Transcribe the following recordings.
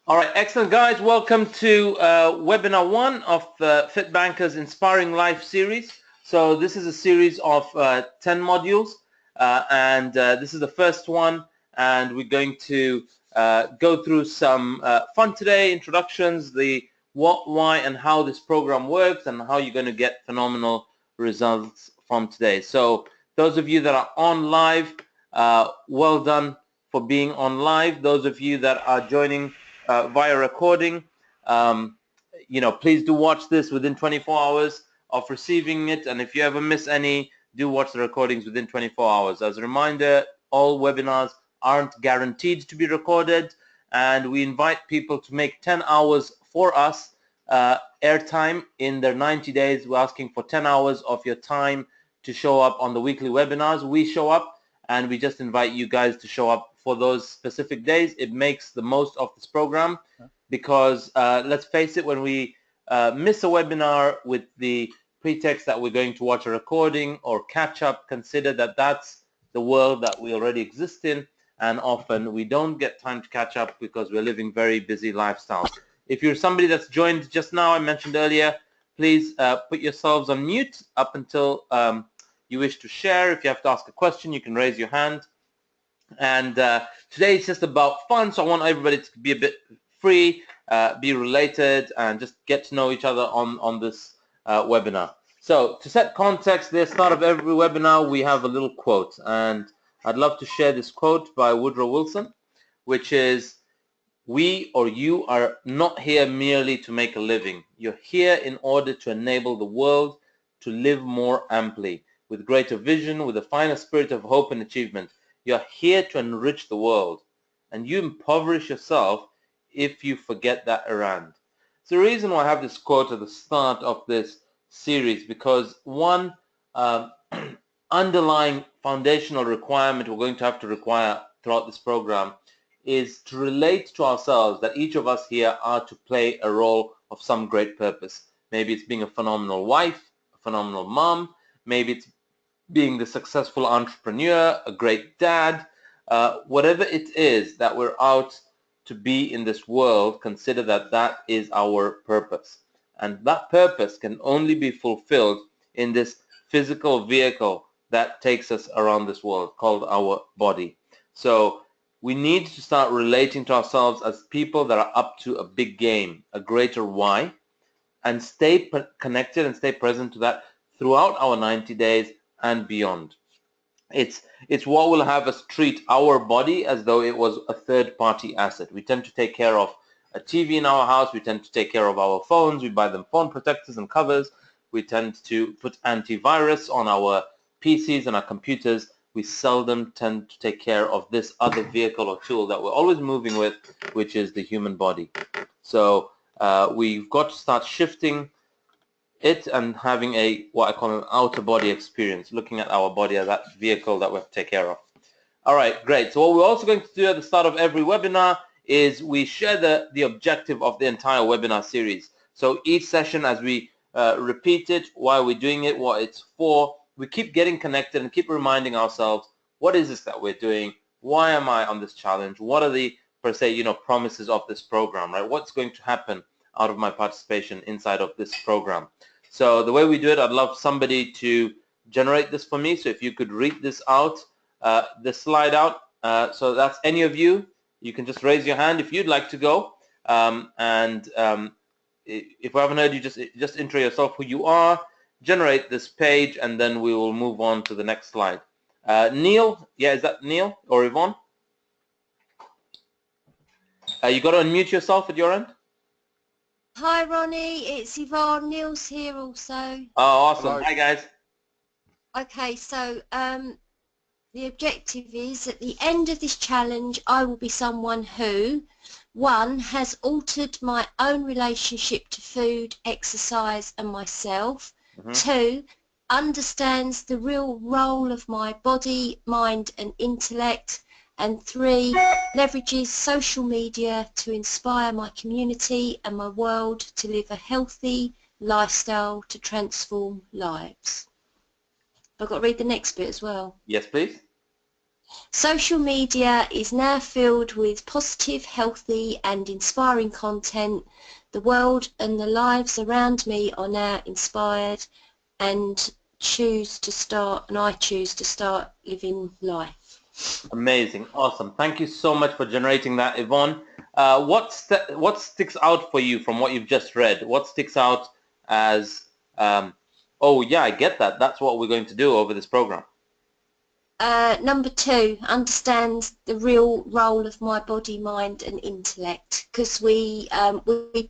All right, excellent, guys. Welcome to webinar 1 of FITBANKER's Inspiring Life series. So this is a series of 10 modules, and this is the first one, and we're going to go through some fun today, introductions, the what, why, and how this program works, and how you're going to get phenomenal results from today. So those of you that are on live, well done for being on live. Those of you that are joining via recording, please do watch this within 24 hours of receiving it, and if you ever miss any, do watch the recordings within 24 hours. As a reminder, all webinars aren't guaranteed to be recorded, and we invite people to make 10 hours for us airtime in their 90 days. We're asking for 10 hours of your time to show up on the weekly webinars. We show up, and we just invite you guys to show up for those specific days. It makes the most of this program because let's face it, when we miss a webinar with the pretext that we're going to watch a recording or catch up, consider that that's the world that we already exist in, and often we don't get time to catch up because we're living very busy lifestyles. If you're somebody that's joined just now, I mentioned earlier, please put yourselves on mute up until you wish to share. If you have to ask a question, you can raise your hand. And today it's just about fun, so I want everybody to be a bit free, be related, and just get to know each other on this webinar. So to set context, the start of every webinar we have a little quote, and I'd love to share this quote by Woodrow Wilson, which is, "We or you are not here merely to make a living. You're here in order to enable the world to live more amply, with greater vision, with a finer spirit of hope and achievement. You're here to enrich the world, and you impoverish yourself if you forget that errand." It's the reason why I have this quote at the start of this series, because one underlying foundational requirement we're going to have to require throughout this program is to relate to ourselves that each of us here are to play a role of some great purpose. Maybe it's being a phenomenal wife, a phenomenal mom, maybe it's being the successful entrepreneur, a great dad, whatever it is that we're out to be in this world, consider that that is our purpose. And that purpose can only be fulfilled in this physical vehicle that takes us around this world called our body. So we need to start relating to ourselves as people that are up to a big game, a greater why, and stay connected and stay present to that throughout our 90 days and beyond. It's what will have us treat our body as though it was a third-party asset. We tend to take care of a TV in our house. We tend to take care of our phones. We buy them phone protectors and covers. We tend to put antivirus on our PCs and our computers. We seldom tend to take care of this other vehicle or tool that we're always moving with, which is the human body. So we've got to start shifting it and having a what I call an outer body experience, looking at our body as that vehicle that we have to take care of. All right, great. So what we're also going to do at the start of every webinar is we share the objective of the entire webinar series. So each session, as we repeat it, why we're doing it, what it's for, we keep getting connected and keep reminding ourselves, what is this that we're doing? Why am I on this challenge? What are the, per se, promises of this program, right? What's going to happen out of my participation inside of this program? So the way we do it, I'd love somebody to generate this for me. So if you could read this out, the slide out. So that's any of you. You can just raise your hand if you'd like to go. If I haven't heard you, just intro yourself, who you are, generate this page, and then we will move on to the next slide. Neil, yeah, is that Neil or Yvonne? You got to unmute yourself at your end. Hi Ronnie, it's Yvonne. Neil's here also. Oh, awesome. Hello. Hi guys. Okay, so the objective is at the end of this challenge I will be someone who, 1, has altered my own relationship to food, exercise and myself. 2, understands the real role of my body, mind and intellect. And 3, leverages social media to inspire my community and my world to live a healthy lifestyle to transform lives. I've got to read the next bit as well. Yes, please. Social media is now filled with positive, healthy and inspiring content. The world and the lives around me are now inspired and I choose to start living life. Amazing, awesome. Thank you so much for generating that, Yvonne. What sticks out for you from what you've just read? What sticks out as, oh yeah, I get that. That's what we're going to do over this program. Number 2, understand the real role of my body, mind and intellect, because we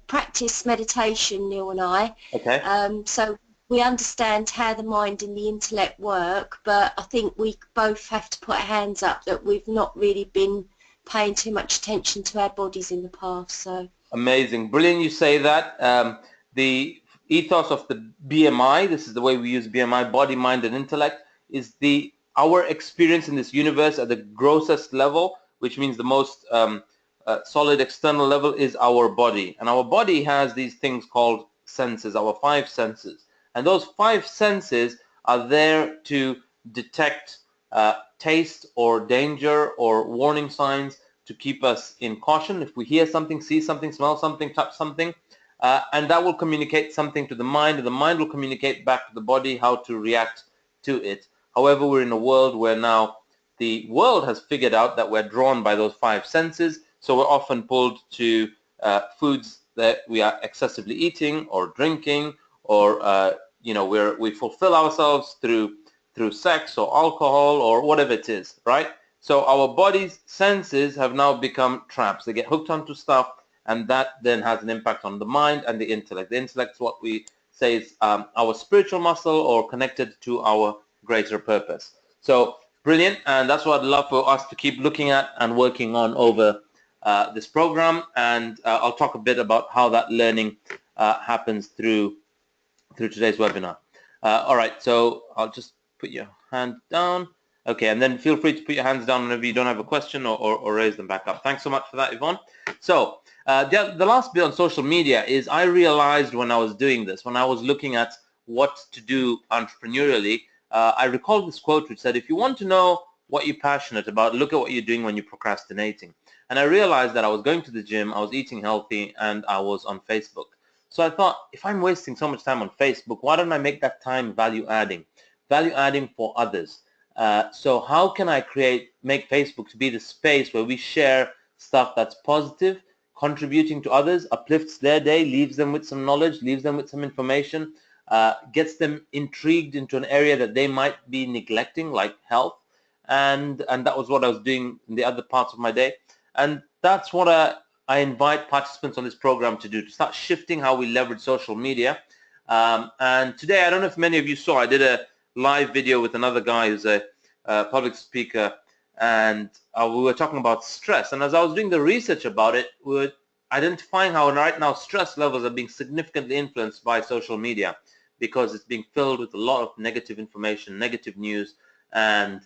practice meditation, Neil and I. Okay. So we understand how the mind and the intellect work, but I think we both have to put our hands up that we've not really been paying too much attention to our bodies in the past. So amazing, brilliant. You say that. The ethos of the BMI, this is the way we use BMI, body, mind, and intellect, is our experience in this universe at the grossest level, which means the most solid external level, is our body. And our body has these things called senses, our 5 senses. And those 5 senses are there to detect taste or danger or warning signs, to keep us in caution if we hear something, see something, smell something, touch something, and that will communicate something to the mind, and the mind will communicate back to the body how to react to it. However, we're in a world where now the world has figured out that we're drawn by those 5 senses, so we're often pulled to foods that we are excessively eating or drinking, or we fulfill ourselves through sex or alcohol or whatever it is, right? So our body's senses have now become traps. They get hooked onto stuff, and that then has an impact on the mind and the intellect. The intellect is what we say is our spiritual muscle, or connected to our greater purpose. So brilliant, and that's what I'd love for us to keep looking at and working on over this program. And I'll talk a bit about how that learning happens through today's webinar. All right, so I'll just put your hand down. Okay, and then feel free to put your hands down whenever you don't have a question, or raise them back up. Thanks so much for that, Yvonne. So the last bit on social media is, I realized when I was doing this, when I was looking at what to do entrepreneurially, I recalled this quote which said, if you want to know what you're passionate about, look at what you're doing when you're procrastinating. And I realized that I was going to the gym, I was eating healthy, and I was on Facebook. So I thought, if I'm wasting so much time on Facebook, why don't I make that time value-adding for others? So how can I make Facebook to be the space where we share stuff that's positive, contributing to others, uplifts their day, leaves them with some knowledge, leaves them with some information, gets them intrigued into an area that they might be neglecting, like health. And that was what I was doing in the other parts of my day. And that's what I invite participants on this program to do, to start shifting how we leverage social media. And today, I don't know if many of you saw, I did a live video with another guy who's a public speaker, and we were talking about stress. And as I was doing the research about it, we were identifying how right now stress levels are being significantly influenced by social media, because it's being filled with a lot of negative information, negative news, and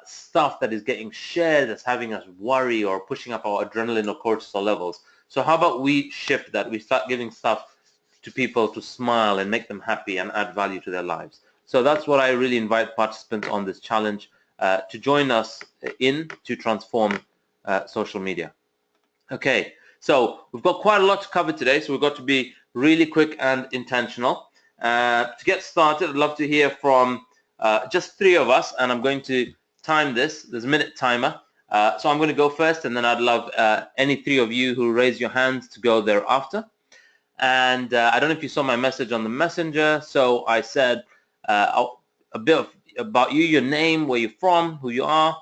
stuff that is getting shared that's having us worry or pushing up our adrenaline or cortisol levels. So how about we shift that? We start giving stuff to people to smile and make them happy and add value to their lives. So that's what I really invite participants on this challenge to join us in, to transform social media. Okay, so we've got quite a lot to cover today, so we've got to be really quick and intentional. To get started, I'd love to hear from just 3 of us, and I'm going to time this. There's a minute timer. So I'm going to go first, and then I'd love any 3 of you who raise your hands to go thereafter. And I don't know if you saw my message on the messenger. So I said a bit about you, your name, where you're from, who you are.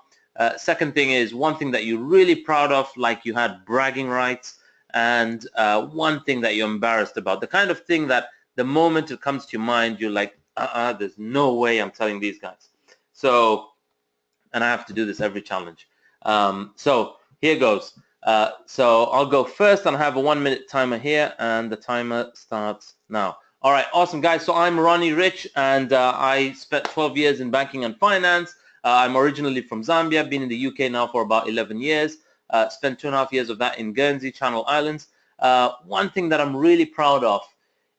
Second thing is one thing that you're really proud of, like you had bragging rights, and one thing that you're embarrassed about, the kind of thing that the moment it comes to your mind, you're like, there's no way I'm telling these guys. So, and I have to do this every challenge. So here goes. So I'll go first, and I have a 1-minute timer here, and the timer starts now. All right, awesome, guys. So I'm Ronnie Rich, and I spent 12 years in banking and finance. I'm originally from Zambia, been in the UK now for about 11 years. Spent 2.5 years of that in Guernsey, Channel Islands. One thing that I'm really proud of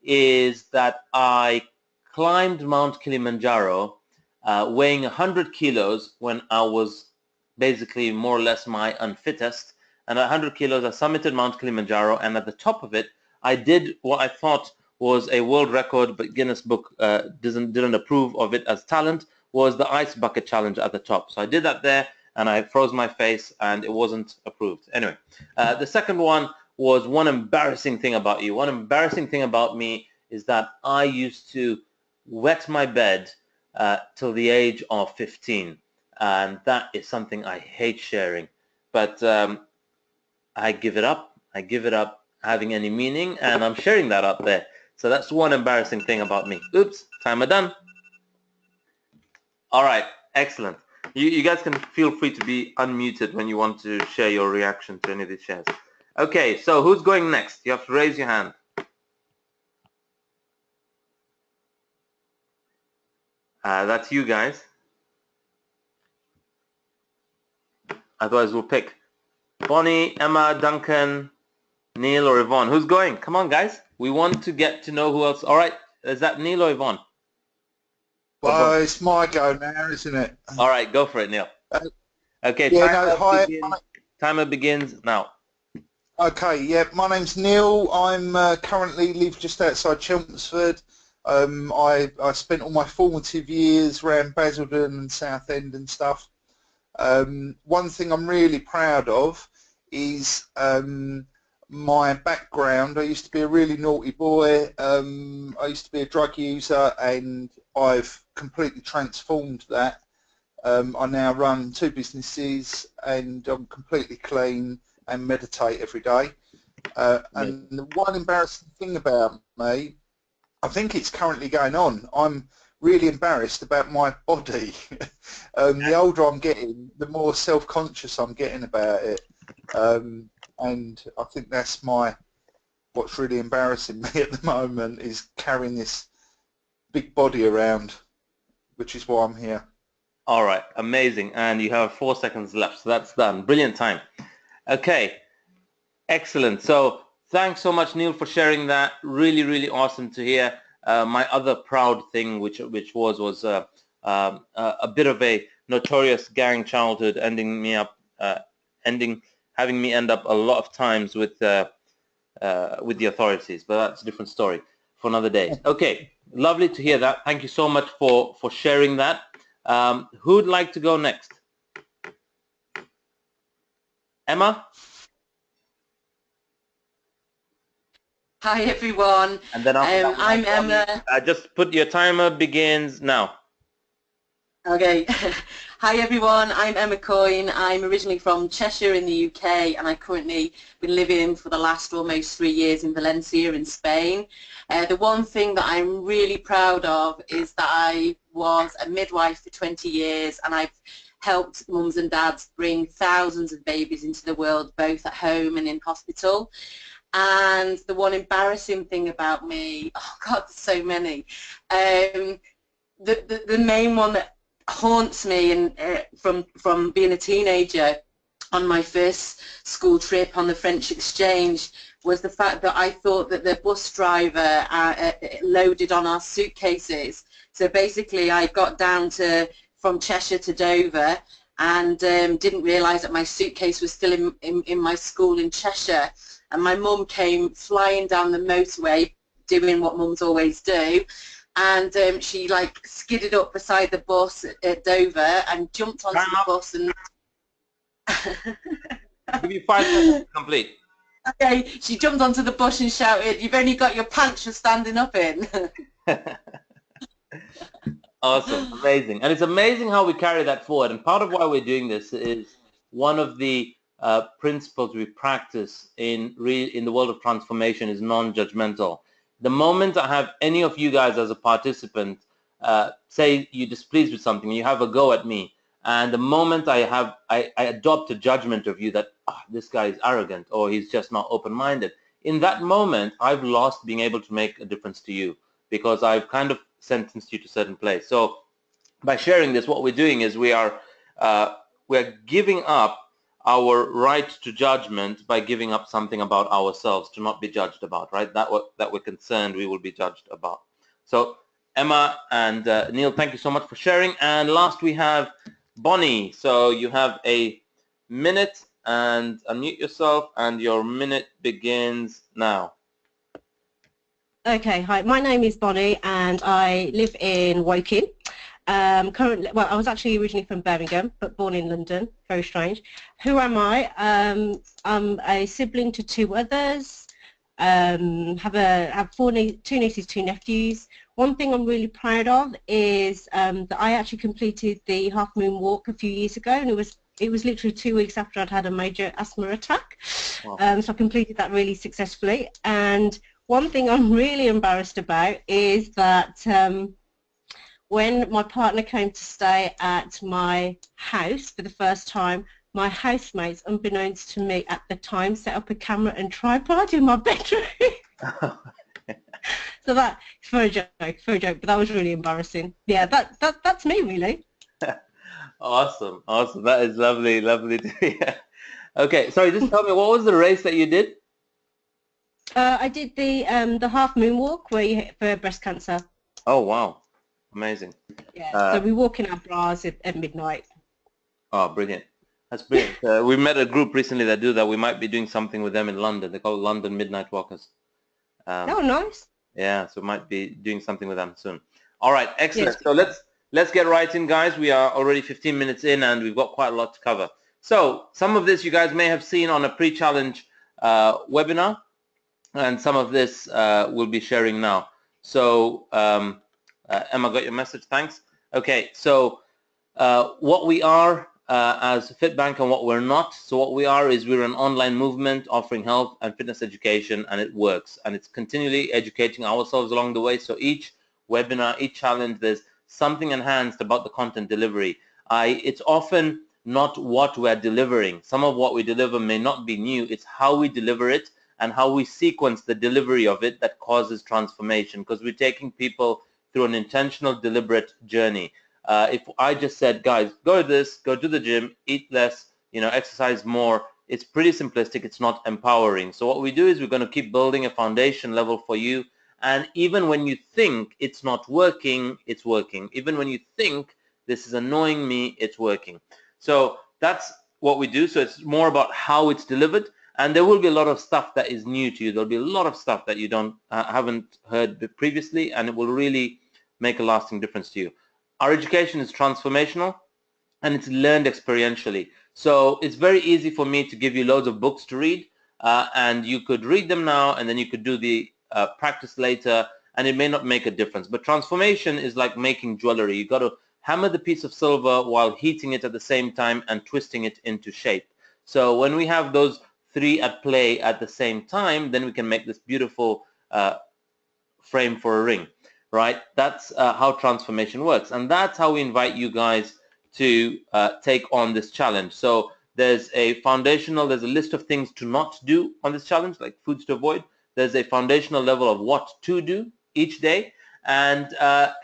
is that I climbed Mount Kilimanjaro weighing 100 kilos when I was basically more or less my unfittest. And at 100 kilos, I summited Mount Kilimanjaro, and at the top of it, I did what I thought was a world record, but Guinness Book didn't approve of it as talent, was the ice bucket challenge at the top. So I did that there, and I froze my face, and it wasn't approved. Anyway, the second one was one embarrassing thing about you. One embarrassing thing about me is that I used to wet my bed till the age of 15, and that is something I hate sharing. But I give it up. I give it up having any meaning, and I'm sharing that out there. So that's one embarrassing thing about me. Oops, timer done. All right, excellent. You guys can feel free to be unmuted when you want to share your reaction to any of these shares. Okay, so who's going next? You have to raise your hand. That's you guys. Otherwise, we'll pick Bonnie, Emma, Duncan, Neil, or Yvonne. Who's going? Come on, guys. We want to get to know who else. All right, is that Neil or Yvonne? Well, it's my go now, isn't it? All right, go for it, Neil. Okay, yeah, timer begins now. Okay, yeah, my name's Neil. I'm currently live just outside Chelmsford. I spent all my formative years around Basildon and Southend and stuff. One thing I'm really proud of is my background. I used to be a really naughty boy. I used to be a drug user, and I've completely transformed that. I now run 2 businesses, and I'm completely clean and meditate every day. And the one embarrassing thing about me, I think it's currently going on. I'm really embarrassed about my body. The older I'm getting, the more self-conscious I'm getting about it. And I think that's what's really embarrassing me at the moment, is carrying this big body around, which is why I'm here. All right, amazing. And you have 4 seconds left, so that's done. Brilliant time. Okay, excellent. So thanks so much, Neil, for sharing that. Really, really awesome to hear. My other proud thing, which was a bit of a notorious gang childhood, having me end up a lot of times with the authorities. But that's a different story for another day. Okay, lovely to hear that. Thank you so much for sharing that. Who'd like to go next? Emma? Hi everyone. And then I'm Emma. Just put your timer begins now. Okay. Hi everyone, I'm Emma Coyne. I'm originally from Cheshire in the UK, and I've currently been living for the last almost 3 years in Valencia in Spain. The one thing that I'm really proud of is that I was a midwife for 20 years, and I've helped mums and dads bring thousands of babies into the world, both at home and in hospital. And the one embarrassing thing about me, oh God, there's so many. The main one that haunts me, and from being a teenager on my first school trip on the French exchange, was the fact that I thought that the bus driver loaded on our suitcases. So basically I got down from Cheshire to Dover, and didn't realise that my suitcase was still in my school in Cheshire. And my mum came flying down the motorway, doing what mums always do, and she like skidded up beside the bus at Dover and jumped onto the bus and... Give you 5 seconds to complete. Okay, she jumped onto the bus and shouted, "You've only got your pants for standing up in." Awesome, amazing. And it's amazing how we carry that forward. And part of why we're doing this is one of the principles we practice in the world of transformation is non-judgmental. The moment I have any of you guys as a participant say you're displeased with something, you have a go at me, and the moment I adopt a judgment of you that this guy is arrogant or he's just not open-minded, in that moment I've lost being able to make a difference to you, because I've kind of sentenced you to a certain place. So by sharing this, what we're doing is we're giving up our right to judgment by giving up something about ourselves to not be judged about, right? That we're concerned we will be judged about. So Emma and Neil, thank you so much for sharing. And last we have Bonnie, so you have a minute, and unmute yourself, and your minute begins now. Okay, hi, my name is Bonnie and I live in Woking. Currently, well, I was actually originally from Birmingham, but born in London. Very strange. Who am I? I'm a sibling to two others. Have two nieces, two nephews. One thing I'm really proud of is that I actually completed the Half Moon Walk a few years ago, and it was literally 2 weeks after I'd had a major asthma attack. Wow. So I completed that really successfully. And one thing I'm really embarrassed about is that when my partner came to stay at my house for the first time, my housemates, unbeknownst to me at the time, set up a camera and tripod in my bedroom. So that's for a joke, but that was really embarrassing. Yeah, that's me really. Awesome, awesome. That is lovely, lovely to hear. Okay, sorry, just tell me, what was the race that you did? I did the Half Moon Walk for breast cancer. Oh, wow. Amazing. Yeah, so we walk in our bras at midnight. Oh, brilliant. That's brilliant. We met a group recently that do that. We might be doing something with them in London. They're called London Midnight Walkers. Oh, nice. Yeah, so we might be doing something with them soon. All right, excellent. Yes. So let's get right in, guys. We are already 15 minutes in, and we've got quite a lot to cover. So some of this you guys may have seen on a pre-challenge webinar, and some of this we'll be sharing now. So Emma, got your message? Thanks. Okay, so what we are as FitBank and what we're not. So what we are is we're an online movement offering health and fitness education, and it works, and it's continually educating ourselves along the way. So each webinar, each challenge, there's something enhanced about the content delivery. It's often not what we're delivering. Some of what we deliver may not be new. It's how we deliver it and how we sequence the delivery of it that causes transformation, because we're taking people through an intentional, deliberate journey. If I just said, guys, go to this, go to the gym, eat less, exercise more, it's pretty simplistic. It's not empowering. So what we do is we're going to keep building a foundation level for you. And even when you think it's not working, it's working. Even when you think this is annoying me, it's working. So that's what we do. So it's more about how it's delivered. And there will be a lot of stuff that is new to you. There'll be a lot of stuff that you haven't heard previously, and it will really make a lasting difference to you. Our education is transformational, and it's learned experientially. So it's very easy for me to give you loads of books to read, and you could read them now, and then you could do the practice later, and it may not make a difference. But transformation is like making jewelry. You got to hammer the piece of silver while heating it at the same time and twisting it into shape. So when we have those three at play at the same time, then we can make this beautiful frame for a ring. Right? That's how transformation works, and that's how we invite you guys to take on this challenge. So there's a list of things to not do on this challenge, like foods to avoid. There's a foundational level of what to do each day, and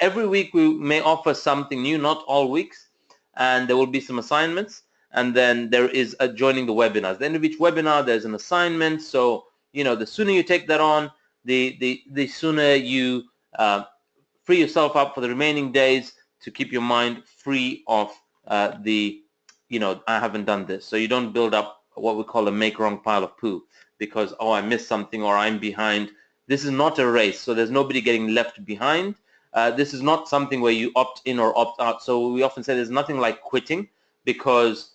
every week we may offer something new, not all weeks, and there will be some assignments, and then there is joining the webinars. At the end of each webinar, there's an assignment. So the sooner you take that on, the sooner you free yourself up for the remaining days to keep your mind free of I haven't done this. So you don't build up what we call a make wrong pile of poo because, oh, I missed something or I'm behind. This is not a race, so there's nobody getting left behind. This is not something where you opt in or opt out. So we often say there's nothing like quitting, because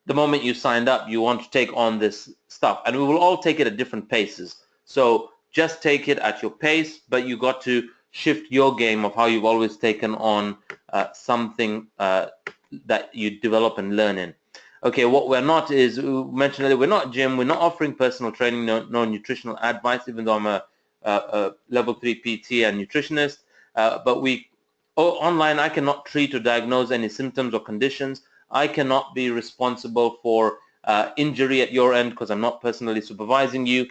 the moment you signed up, you want to take on this stuff, and we will all take it at different paces. So just take it at your pace, but you got to shift your game of how you've always taken on something that you develop and learn in. Okay, what we're not is, we mentioned earlier, we're not gym, we're not offering personal training, no nutritional advice, even though I'm a level 3 PT and nutritionist, but online I cannot treat or diagnose any symptoms or conditions. I cannot be responsible for injury at your end because I'm not personally supervising you.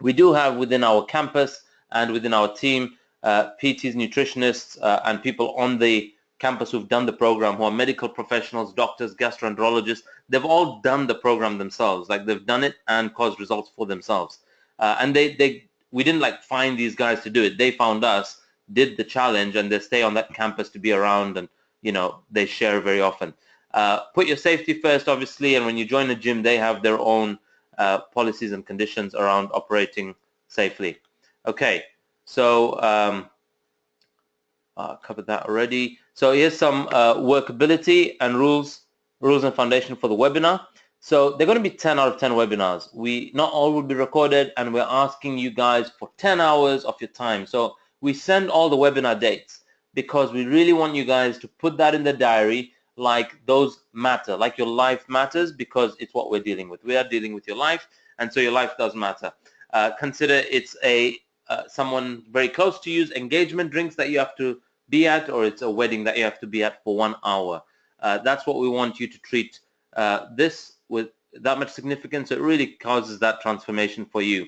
We do have within our campus and within our team PTs, nutritionists, and people on the campus who've done the program, who are medical professionals, doctors, gastroenterologists. They've all done the program themselves. Like, they've done it and caused results for themselves. And we didn't find these guys to do it. They found us, did the challenge, and they stay on that campus to be around, and they share very often. Put your safety first, obviously, and when you join a gym, they have their own policies and conditions around operating safely. Okay, so covered that already. So here's some workability and rules and foundation for the webinar. So they're going to be 10 out of 10 webinars. Not all will be recorded, and we're asking you guys for 10 hours of your time. So we send all the webinar dates because we really want you guys to put that in the diary, like those matter, like your life matters, because it's what we're dealing with. We are dealing with your life, and so your life does matter. Consider it's someone very close to you's engagement drinks that you have to be at, or it's a wedding that you have to be at for 1 hour. That's what we want you to treat this with that much significance. It really causes that transformation for you.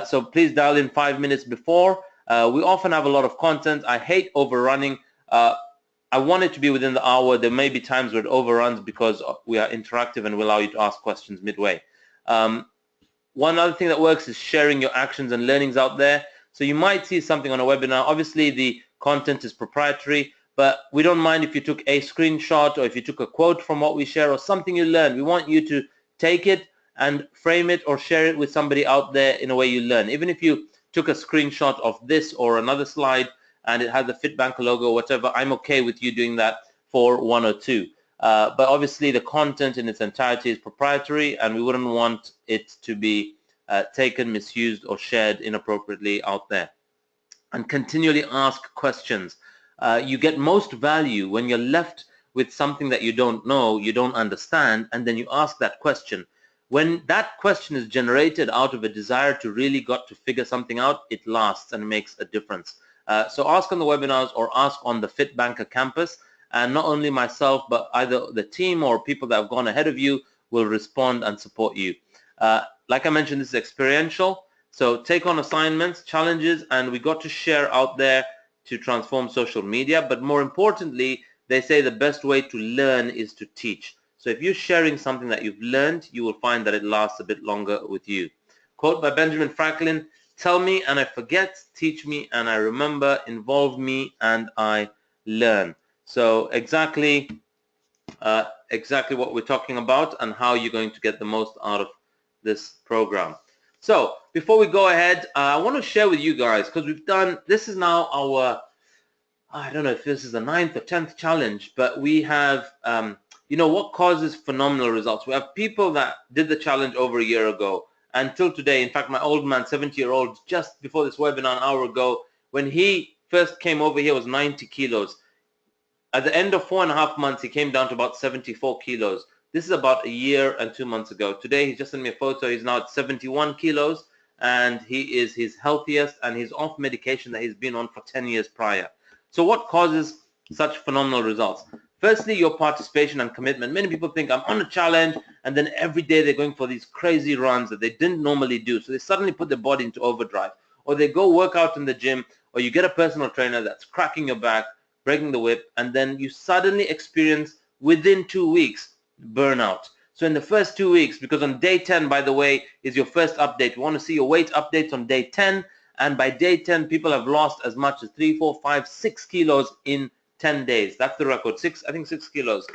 So please dial in 5 minutes before. We often have a lot of content. I hate overrunning. I want it to be within the hour. There may be times where it overruns because we are interactive and we allow you to ask questions midway. One other thing that works is sharing your actions and learnings out there. So you might see something on a webinar. Obviously, the content is proprietary, but we don't mind if you took a screenshot or if you took a quote from what we share or something you learned. We want you to take it and frame it or share it with somebody out there in a way you learn. Even if you took a screenshot of this or another slide and it has the FITBANKER logo or whatever, I'm okay with you doing that for 1 or 2. But obviously the content in its entirety is proprietary, and we wouldn't want it to be taken, misused, or shared inappropriately out there. And continually ask questions. You get most value when you're left with something that you don't know, you don't understand, and then you ask that question. When that question is generated out of a desire to really got to figure something out, it lasts and makes a difference. So ask on the webinars or ask on the FITBANKER campus, and not only myself, but either the team or people that have gone ahead of you will respond and support you. Like I mentioned, this is experiential. So take on assignments, challenges, and we got to share out there to transform social media. But more importantly, they say the best way to learn is to teach. So if you're sharing something that you've learned, you will find that it lasts a bit longer with you. Quote by Benjamin Franklin: "Tell me and I forget, teach me and I remember, involve me and I learn." So exactly what we're talking about and how you're going to get the most out of this program. So before we go ahead, I want to share with you guys, because this is now our, I don't know if this is the 9th or 10th challenge, but we have, what causes phenomenal results. We have people that did the challenge over a year ago until today. In fact, my old man, 70-year-old, just before this webinar an hour ago, when he first came over here, was 90 kilos. At the end of 4.5 months, he came down to about 74 kilos. This is about a year and 2 months ago. Today, he just sent me a photo. He's now at 71 kilos, and he is his healthiest, and he's off medication that he's been on for 10 years prior. So what causes such phenomenal results? Firstly, your participation and commitment. Many people think, I'm on a challenge, and then every day they're going for these crazy runs that they didn't normally do. So they suddenly put their body into overdrive. Or they go work out in the gym, or you get a personal trainer that's cracking your back, breaking the whip, and then you suddenly experience, within 2 weeks, burnout. So in the first 2 weeks, because on day 10, by the way, is your first update. We want to see your weight updates on day 10, and by day 10, people have lost as much as 3, 4, 5, 6 kilos in 10 days. That's the record. I think 6 kilos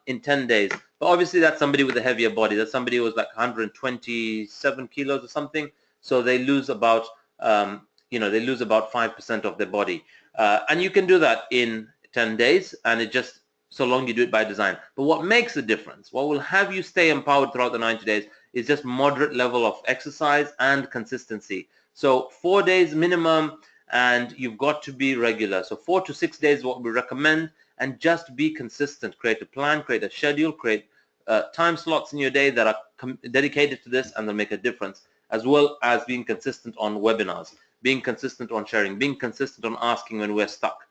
in 10 days. But obviously, that's somebody with a heavier body. That's somebody who was like 127 kilos or something. So they lose about, they lose about 5% of their body. And you can do that in 10 days, and it just, so long you do it by design. But what makes a difference, what will have you stay empowered throughout the 90 days is just moderate level of exercise and consistency. So 4 days minimum, and you've got to be regular. So 4 to 6 days is what we recommend, and just be consistent. Create a plan, create a schedule, create time slots in your day that are dedicated to this, and they'll make a difference, as well as being consistent on webinars, being consistent on sharing, being consistent on asking when we're stuck.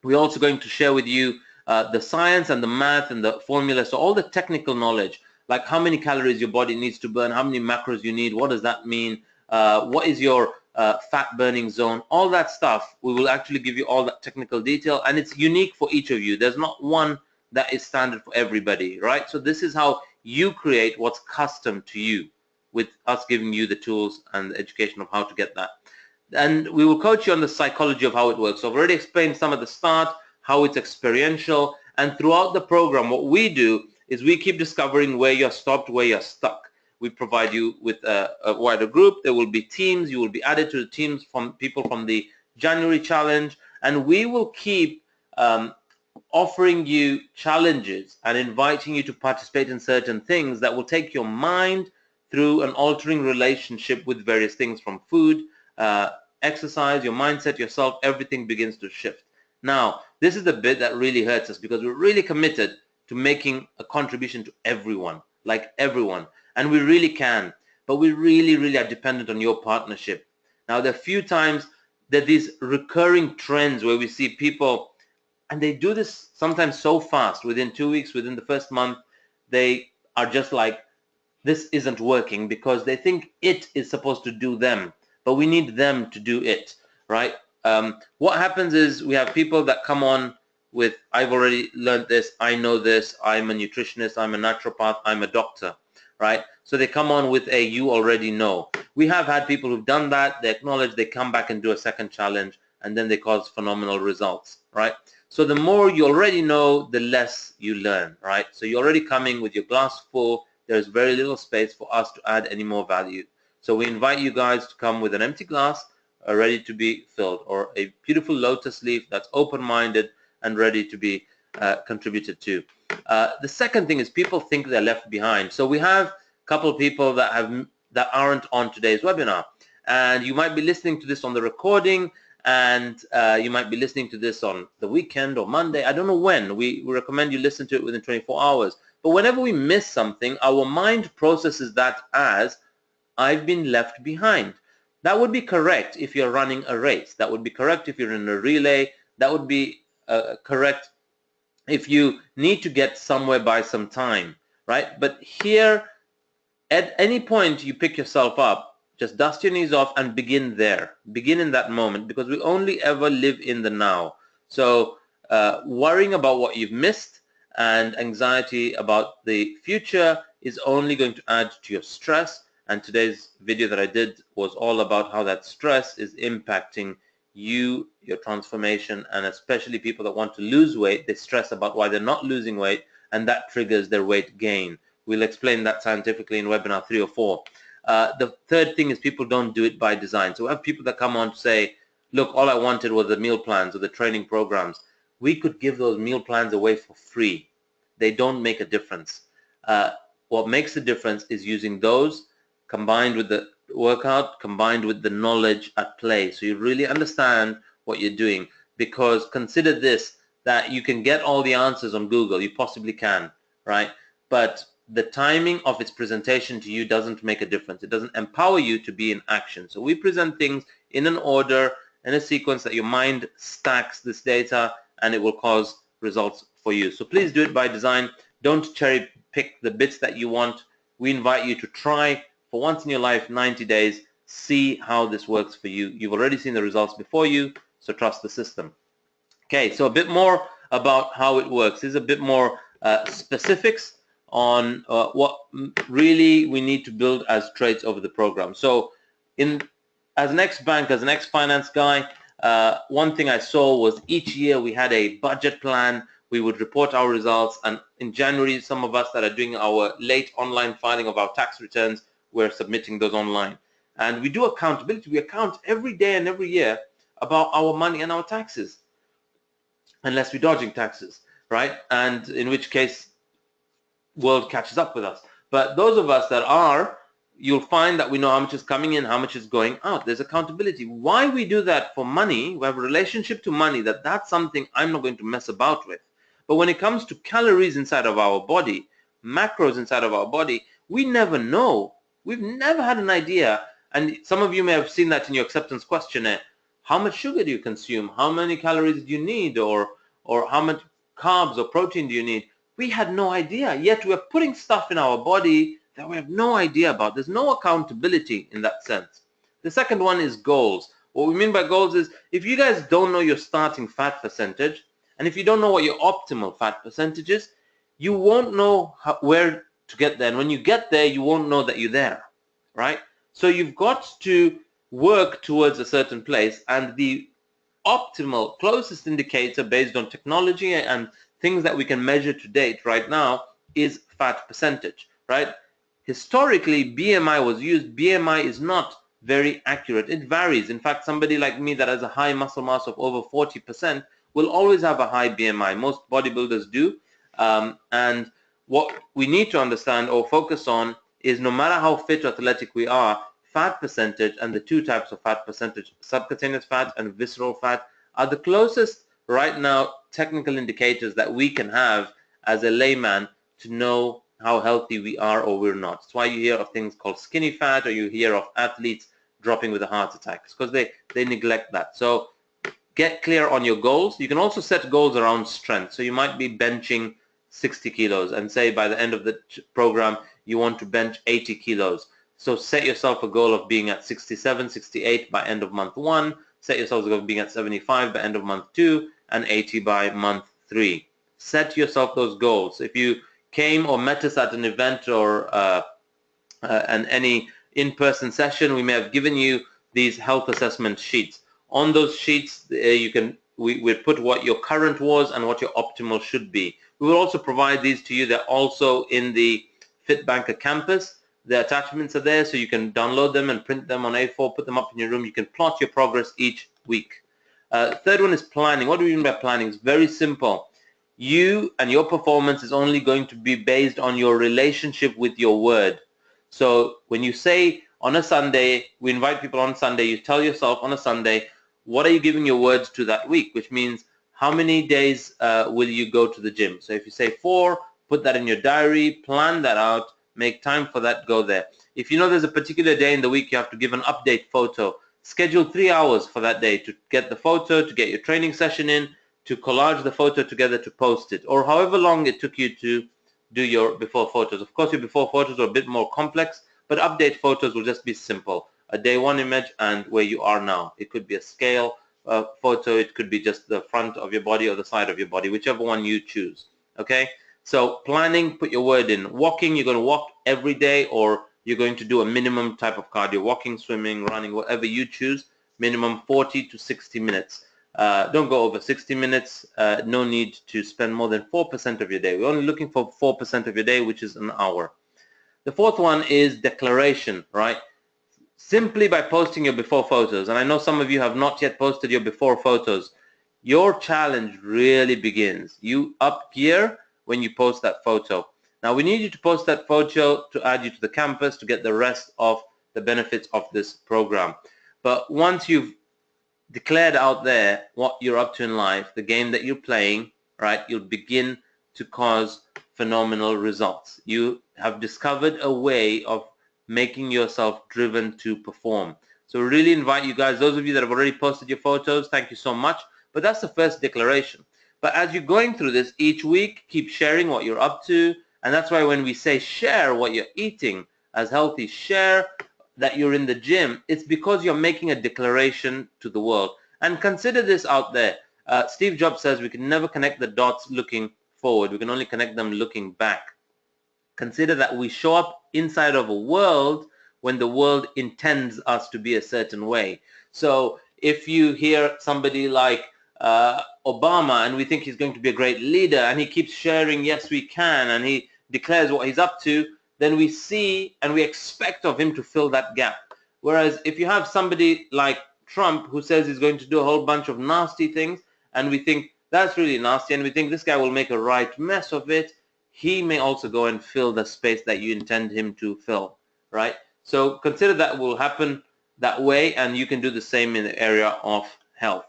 We're also going to share with you the science and the math and the formula, so all the technical knowledge, like how many calories your body needs to burn, how many macros you need, what does that mean, what is your fat burning zone, all that stuff. We will actually give you all that technical detail, and it's unique for each of you. There's not one that is standard for everybody, right? So this is how you create what's custom to you, with us giving you the tools and the education of how to get that. And we will coach you on the psychology of how it works. So I've already explained some at the start, how it's experiential, And throughout the program, what we do is we keep discovering where you're stopped, where you're stuck. We provide you with a wider group. There will be teams. You will be added to the teams from people from the January challenge, and we will keep offering you challenges and inviting you to participate in certain things that will take your mind through an altering relationship with various things, from food, exercise, your mindset, yourself. Everything begins to shift. Now, this is the bit that really hurts us, because we're really committed to making a contribution to everyone, like everyone, and we really can, but we really are dependent on your partnership. Now, there are few times that these recurring trends where we see people, and they do this sometimes so fast, within 2 weeks, within the first month, they are just like, this isn't working, because they think it is supposed to do them, but we need them to do it, right? What happens is we have people that come on with, I've already learned this, I know this, I'm a nutritionist, I'm a naturopath, I'm a doctor, right? So they come on with a you already know. We have had people who've done that, they acknowledge, they come back and do a second challenge, and then they cause phenomenal results, right? So the more you already know, the less you learn, right? So you're already coming with your glass full. There's very little space for us to add any more value. So we invite you guys to come with an empty glass, ready to be filled, or a beautiful lotus leaf that's open-minded and ready to be contributed to. The second thing is people think they're left behind. So we have a couple of people that aren't on today's webinar, and you might be listening to this on the recording, and you might be listening to this on the weekend or Monday. I don't know when. We recommend you listen to it within 24 hours. But whenever we miss something, our mind processes that as, I've been left behind. That would be correct if you're running a race. That would be correct if you're in a relay. That would be correct if you need to get somewhere by some time, right? But here, at any point you pick yourself up, just dust your knees off and begin there. Begin in that moment, because we only ever live in the now. So worrying about what you've missed and anxiety about the future is only going to add to your stress. And today's video that I did was all about how that stress is impacting you, your transformation, and especially people that want to lose weight. They stress about why they're not losing weight, and that triggers their weight gain. We'll explain that scientifically in webinar 3 or 4. The third thing is people don't do it by design. So we have people that come on to say, look, all I wanted was the meal plans or the training programs. We could give those meal plans away for free. They don't make a difference. What makes the difference is using those combined with the workout, combined with the knowledge at play. So you really understand what you're doing, because consider this, that you can get all the answers on Google. You possibly can, right? But the timing of its presentation to you doesn't make a difference. It doesn't empower you to be in action. So we present things in an order, in a sequence that your mind stacks this data, and it will cause results for you. So please do it by design. Don't cherry pick the bits that you want. We invite you to try for once in your life 90 days, see how this works for you. You've already seen the results before you, so trust the system. Okay, so a bit more about how it works. There's a bit more specifics on what really we need to build as traits over the program. So as an ex-bank, as an ex-finance guy, one thing I saw was each year we had a budget plan. We would report our results, and in January, some of us that are doing our late online filing of our tax returns, we're submitting those online. And we do accountability. We account every day and every year about our money and our taxes, unless we're dodging taxes, right? And in which case, world catches up with us. But those of us that are, you'll find that we know how much is coming in, how much is going out. There's accountability. Why we do that for money, we have a relationship to money, that's something I'm not going to mess about with. But when it comes to calories inside of our body, macros inside of our body, we never know. We've never had an idea. And some of you may have seen that in your acceptance questionnaire. How much sugar do you consume? How many calories do you need? Or how much carbs or protein do you need? We had no idea. Yet we're putting stuff in our body that we have no idea about. There's no accountability in that sense. The second one is goals. What we mean by goals is, if you guys don't know your starting fat percentage, and if you don't know what your optimal fat percentage is, you won't know where to get there. And when you get there, you won't know that you're there, right? So you've got to work towards a certain place, and the optimal, closest indicator based on technology and things that we can measure to date right now is fat percentage, right? Historically, BMI was used. BMI is not very accurate. It varies. In fact, somebody like me that has a high muscle mass of over 40% will always have a high BMI. Most bodybuilders do. And what we need to understand or focus on is no matter how fit or athletic we are, fat percentage and the two types of fat percentage, subcutaneous fat and visceral fat, are the closest right now technical indicators that we can have as a layman to know how healthy we are or we're not. That's why you hear of things called skinny fat, or you hear of athletes dropping with a heart attack. It's because they neglect that. So get clear on your goals. You can also set goals around strength. So you might be benching 60 kilos and say by the end of the program you want to bench 80 kilos. So set yourself a goal of being at 67, 68 by end of month 1. Set yourself a goal of being at 75 by end of month 2 and 80 by month 3. Set yourself those goals. If you came or met us at an event or any in-person session, we may have given you these health assessment sheets. On those sheets, we put what your current was and what your optimal should be. We will also provide these to you. They're also in the FITBANKER campus. The attachments are there, so you can download them and print them on A4, put them up in your room. You can plot your progress each week. Third one is planning. What do we mean by planning? It's very simple. You and your performance is only going to be based on your relationship with your word. So when you say on a Sunday, we invite people on Sunday, you tell yourself on a Sunday, what are you giving your words to that week? Which means how many days will you go to the gym? So if you say 4, put that in your diary, plan that out, make time for that, go there. If you know there's a particular day in the week you have to give an update photo, schedule 3 hours for that day to get the photo, to get your training session in, to collage the photo together, to post it, or however long it took you to do your before photos. Of course, your before photos are a bit more complex, but update photos will just be simple. A day 1 image and where you are now. It could be a scale photo, it could be just the front of your body or the side of your body, whichever one you choose. Okay, so planning, put your word in. Walking, you're going to walk every day, or you're going to do a minimum type of cardio, walking, swimming, running, whatever you choose, minimum 40 to 60 minutes. Don't go over 60 minutes. No need to spend more than 4% of your day. We're only looking for 4% of your day, which is an hour. The fourth one is declaration, right? Simply by posting your before photos, and I know some of you have not yet posted your before photos, your challenge really begins. You up gear when you post that photo. Now we need you to post that photo to add you to the campus to get the rest of the benefits of this program. But once you've declared out there what you're up to in life, the game that you're playing, right, you'll begin to cause phenomenal results. You have discovered a way of making yourself driven to perform. So really invite you guys, those of you that have already posted your photos, thank you so much. But that's the first declaration. But as you're going through this each week, keep sharing what you're up to. And that's why when we say share what you're eating as healthy, share that you're in the gym, it's because you're making a declaration to the world. And consider this out there. Steve Jobs says we can never connect the dots looking forward. We can only connect them looking back. Consider that we show up inside of a world when the world intends us to be a certain way. So if you hear somebody like Obama and we think he's going to be a great leader and he keeps sharing, yes, we can, and he declares what he's up to, then we see and we expect of him to fill that gap. Whereas if you have somebody like Trump who says he's going to do a whole bunch of nasty things and we think that's really nasty and we think this guy will make a right mess of it, he may also go and fill the space that you intend him to fill, right? So consider that will happen that way, and you can do the same in the area of health.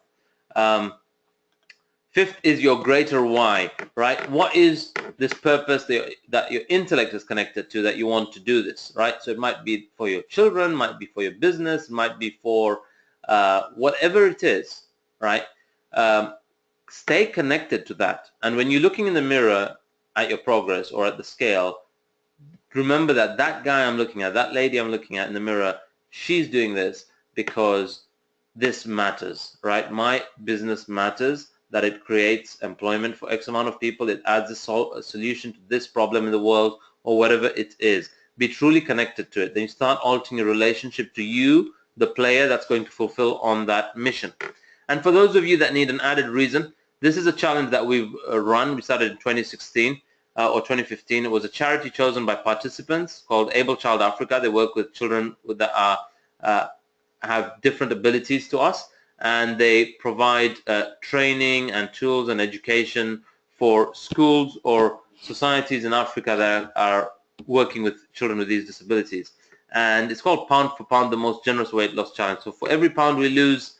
Fifth is your greater why, right? What is this purpose that your intellect is connected to that you want to do this, right? So it might be for your children, might be for your business, might be for whatever it is, right? Stay connected to that. And when you're looking in the mirror at your progress or at the scale, remember that that guy I'm looking at, that lady I'm looking at in the mirror, she's doing this because this matters, right? My business matters, that it creates employment for X amount of people, it adds a solution to this problem in the world, or whatever it is. Be truly connected to it. Then you start altering your relationship to you, the player that's going to fulfill on that mission. And for those of you that need an added reason, This is a challenge that we've run. We started in 2016 or 2015. It was a charity chosen by participants called Able Child Africa. They work with children that are have different abilities to us, and they provide training and tools and education for schools or societies in Africa that are working with children with these disabilities. And it's called Pound for Pound, the most generous weight loss challenge. So for every pound we lose,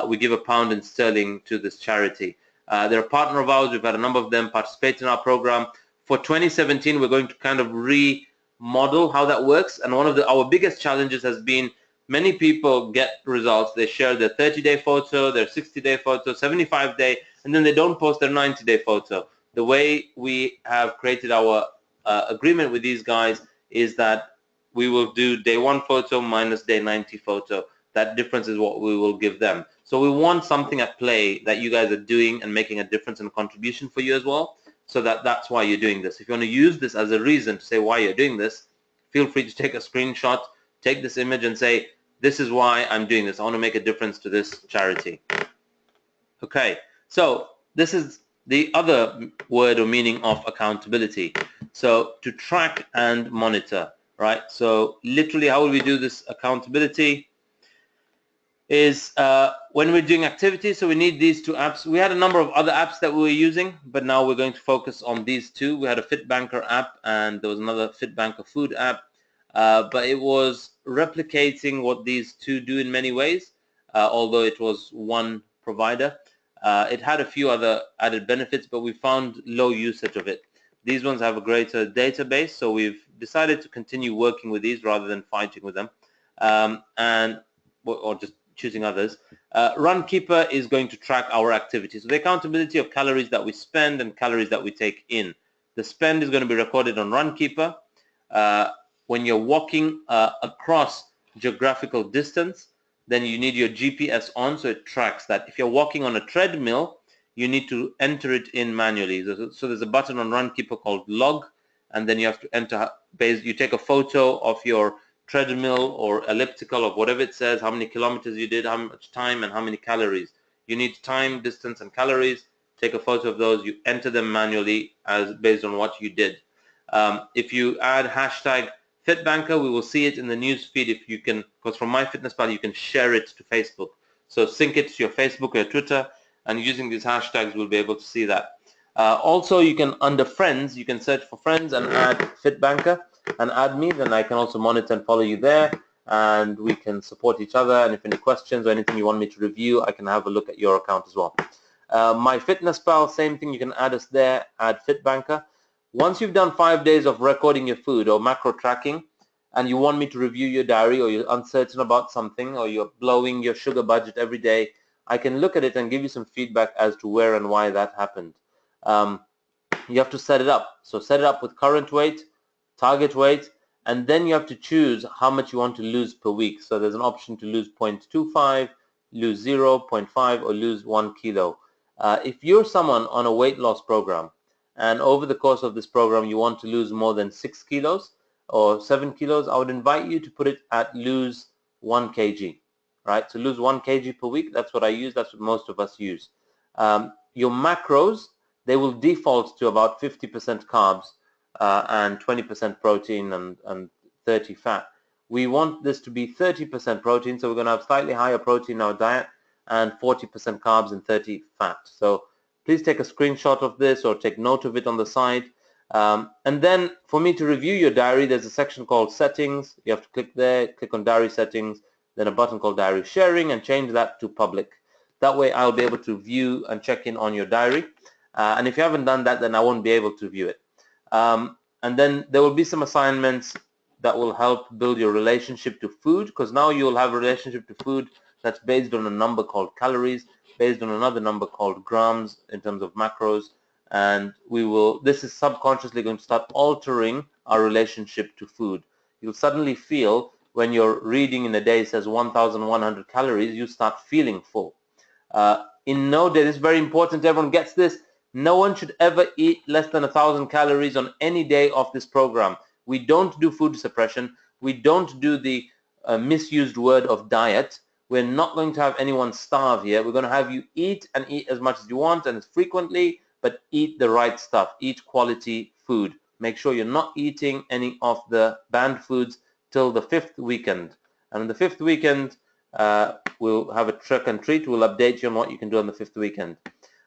we give a pound in sterling to this charity. They're a partner of ours. We've had a number of them participate in our program. For 2017, we're going to kind of remodel how that works. And one of our biggest challenges has been many people get results. They share their 30-day photo, their 60-day photo, 75-day, and then they don't post their 90-day photo. The way we have created our agreement with these guys is that we will do day 1 photo minus day 90 photo. That difference is what we will give them. So we want something at play that you guys are doing and making a difference and a contribution for you as well. So that's why you're doing this. If you want to use this as a reason to say why you're doing this, feel free to take a screenshot, take this image and say, this is why I'm doing this. I want to make a difference to this charity. Okay, so this is the other word or meaning of accountability. So to track and monitor, right? So literally how will we do this accountability is when we're doing activities. So we need these 2 apps. We had a number of other apps that we were using, but now we're going to focus on these 2. We had a FITBANKER app and there was another FITBANKER food app. But it was replicating what these 2 do in many ways, although it was one provider. It had a few other added benefits, but we found low usage of it. These ones have a greater database, so we've decided to continue working with these rather than fighting with them, or just choosing others. Runkeeper is going to track our activities. So the accountability of calories that we spend and calories that we take in. The spend is going to be recorded on Runkeeper. When you're walking across geographical distance, then you need your GPS on, so it tracks that. If you're walking on a treadmill, you need to enter it in manually. So there's a button on Runkeeper called Log, and then you have to enter, you take a photo of your treadmill or elliptical or whatever it says, how many kilometers you did, how much time, and how many calories. You need time, distance, and calories. Take a photo of those. You enter them manually based on what you did. If you add hashtag FitBanker, we will see it in the news feed if you can, because from MyFitnessPal you can share it to Facebook. So sync it to your Facebook or your Twitter, and using these hashtags we'll be able to see that. Also, you can, under friends, you can search for friends and add FitBanker and add me, then I can also monitor and follow you there, and we can support each other. And if any questions or anything you want me to review, I can have a look at your account as well. MyFitnessPal, same thing, you can add us there, add FitBanker. Once you've done 5 days of recording your food or macro tracking, and you want me to review your diary, or you're uncertain about something, or you're blowing your sugar budget every day, I can look at it and give you some feedback as to where and why that happened. You have to set it up. So set it up with current weight, target weight, and then you have to choose how much you want to lose per week. So there's an option to lose 0.25, lose 0.5, or lose 1 kilo. If you're someone on a weight loss program, and over the course of this program you want to lose more than 6 kilos or 7 kilos, I would invite you to put it at lose 1 kg, right? So lose 1 kg per week, that's what I use, that's what most of us use. Your macros, they will default to about 50% carbs and 20% protein and 30 fat. We want this to be 30% protein, so we're going to have slightly higher protein in our diet and 40% carbs and 30 fat. So please take a screenshot of this or take note of it on the side. And then for me to review your diary, there's a section called settings. You have to click there, click on diary settings, then a button called diary sharing, and change that to public. That way I'll be able to view and check in on your diary. And if you haven't done that, then I won't be able to view it. And then there will be some assignments that will help build your relationship to food, because now you'll have a relationship to food that's based on a number called calories, based on another number called grams in terms of macros, and this is subconsciously going to start altering our relationship to food. You'll suddenly feel, when you're reading in a day it says 1,100 calories, you start feeling full. In no day, this is very important, everyone gets this, no one should ever eat less than 1,000 calories on any day of this program. We don't do food suppression, we don't do the misused word of diet. We're not going to have anyone starve here. We're going to have you eat and eat as much as you want and as frequently, but eat the right stuff. Eat quality food. Make sure you're not eating any of the banned foods till the 5th weekend. And on the 5th weekend, we'll have a trick and treat. We'll update you on what you can do on the 5th weekend.